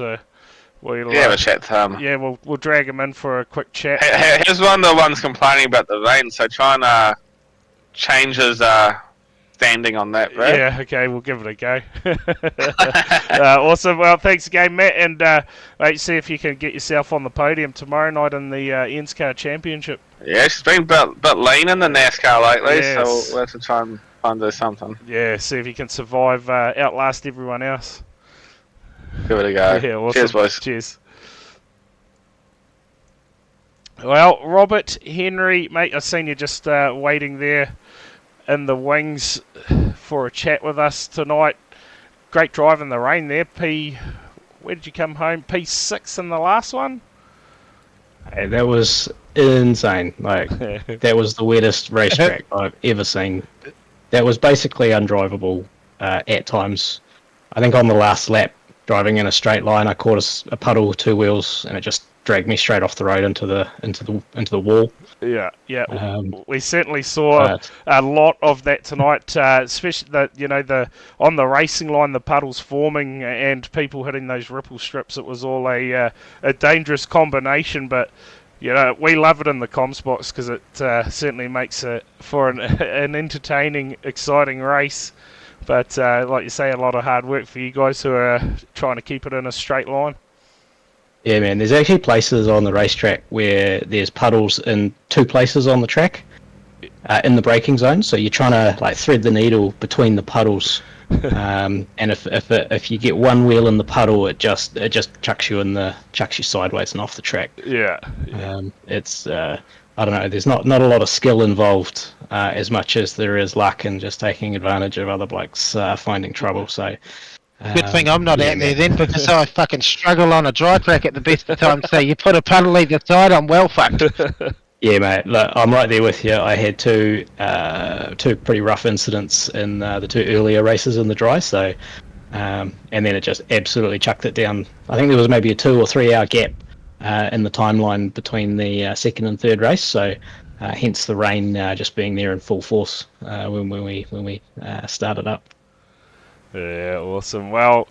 We'll, Yeah, have a chat to him. yeah, we'll drag him in for a quick chat. Here's one of the ones complaining about the rain, so try and change his standing on that, bro. Yeah, okay, we'll give it a go. Awesome. Well, thanks again, Matt, and mate, see if you can get yourself on the podium tomorrow night in the NSCAR Championship. Yeah, she's been a bit lean in the NASCAR lately, Yes. so we'll have to try and do something. Yeah, see if you can survive, outlast everyone else. Give it a go. Yeah, awesome. Cheers, boys. Cheers. Well, Robert Henry, mate, I've seen you just waiting there in the wings for a chat with us tonight. Great drive in the rain there. Where did you come home? P6 in the last one? Hey, that was insane. Like, that was the wettest racetrack I've ever seen. That was basically undrivable at times. I think on the last lap, driving in a straight line, I caught a puddle with two wheels, and it just dragged me straight off the road into the wall. Yeah. Um, We certainly saw but- a lot of that tonight, especially on the racing line, the puddles forming and people hitting those ripple strips. It was all a dangerous combination, but we love it in the comms box because it certainly makes it for an entertaining, exciting race. But like you say, a lot of hard work for you guys who are trying to keep it in a straight line. Yeah, man, there's actually places on the racetrack where there's puddles in two places on the track in the braking zone. So you're trying to like thread the needle between the puddles, and if you get one wheel in the puddle, it just chucks you sideways and off the track. Yeah. It's I don't know. There's not a lot of skill involved as much as there is luck and just taking advantage of other blokes finding trouble. So. Good thing I'm not yeah, out there man. then, because I fucking struggle on a dry track at the best of times. So you put a puddle either side, I'm well fucked. Yeah, mate. Look, I'm right there with you. I had two pretty rough incidents in the two earlier races in the dry. So, and then it just absolutely chucked it down. I think there was maybe a 2 or 3 hour gap in the timeline between the second and third race. So, hence the rain just being there in full force when we started up. Yeah, awesome. Well,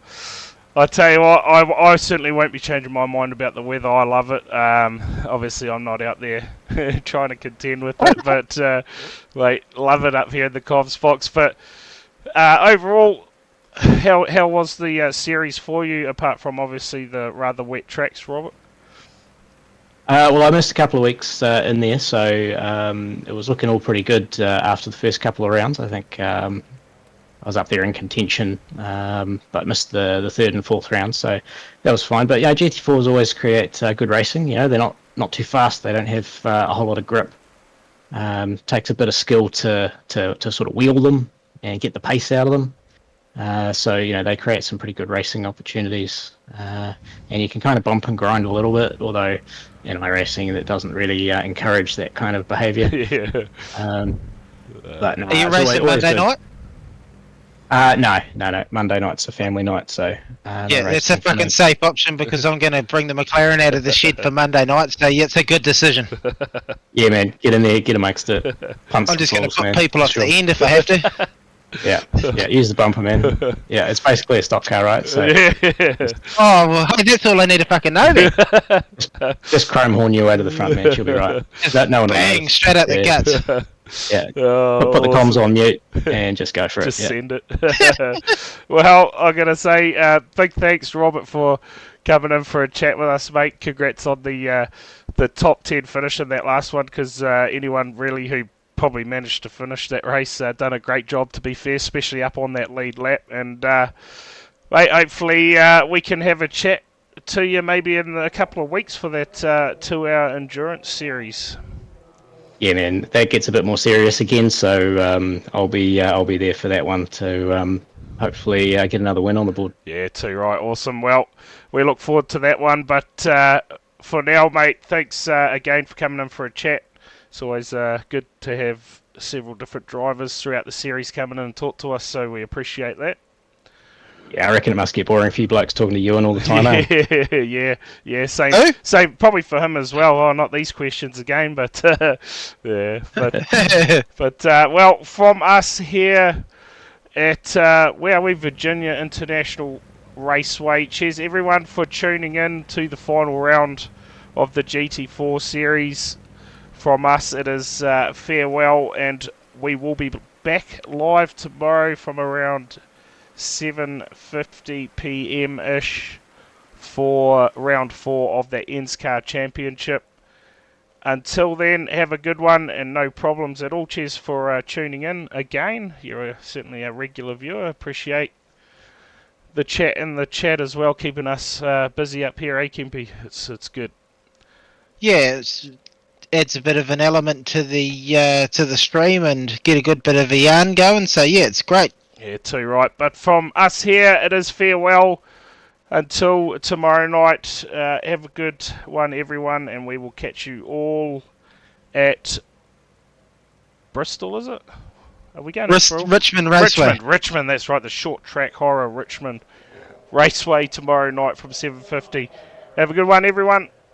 I tell you what, I certainly won't be changing my mind about the weather. I love it. Obviously, I'm not out there trying to contend with it, but love it up here in the Covs box. But overall, how was the series for you, apart from obviously the rather wet tracks, Robert? Well, I missed a couple of weeks in there, so it was looking all pretty good after the first couple of rounds. I think I was up there in contention, but missed the third and fourth round, so that was fine. But yeah, GT4s always create good racing. They're not too fast. They don't have a whole lot of grip. Takes a bit of skill to sort of wheel them and get the pace out of them. So they create some pretty good racing opportunities, and you can kind of bump and grind a little bit. Although in racing, that doesn't really encourage that kind of behaviour. Yeah. But no, Are you it's racing always Monday good. night? No. Monday night's a family night, so Yeah, it's a fucking safe option because I'm going to bring the McLaren out of the shed for Monday night, so yeah, it's a good decision. Yeah, man, get in there, get amongst it. I'm just going to put people off the end if I have to. Yeah, use the bumper, man. Yeah, it's basically a stock car, right? So Oh, well, hey, that's all I need to fucking know then. just chrome horn you out of the front, man. She'll be right. No one will Bang, notice. straight out the guts. Yeah, Oh, put the comms on mute and just go for it. just send it. Well, I'm going to say big thanks, Robert, for coming in for a chat with us, mate. Congrats on the top 10 finish in that last one, because anyone really who probably managed to finish that race done a great job, to be fair, especially up on that lead lap. And mate, hopefully we can have a chat to you maybe in a couple of weeks for that 2-hour endurance series. Yeah, man, that gets a bit more serious again. So I'll be there for that one to hopefully get another win on the board. Yeah, too right. Awesome. Well, we look forward to that one. But for now, mate, thanks again for coming in for a chat. It's always good to have several different drivers throughout the series coming in and talk to us, so we appreciate that. Yeah, I reckon it must get boring for you blokes talking to Ewan all the time, eh? Yeah, same probably for him as well. Oh, not these questions again, but yeah, but well, from us here at where are we, Virginia International Raceway. Cheers everyone for tuning in to the final round of the GT4 series. From us, it is farewell, and we will be back live tomorrow from around 7:50 p.m. ish for round 4 of the NSCAR Championship. Until then, have a good one and no problems at all. Cheers for tuning in again. You're certainly a regular viewer. Appreciate the chat in the chat as well, keeping us busy up here, eh, Kempy? It's good. Yeah, adds a bit of an element to the stream and get a good bit of a yarn going. So yeah, it's great. Yeah, too right. But from us here, it is farewell until tomorrow night. Have a good one, everyone, and we will catch you all at Bristol, is it? Are we going to Richmond Raceway? Richmond, that's right. The short track horror Richmond Raceway tomorrow night from 7:50. Have a good one, everyone.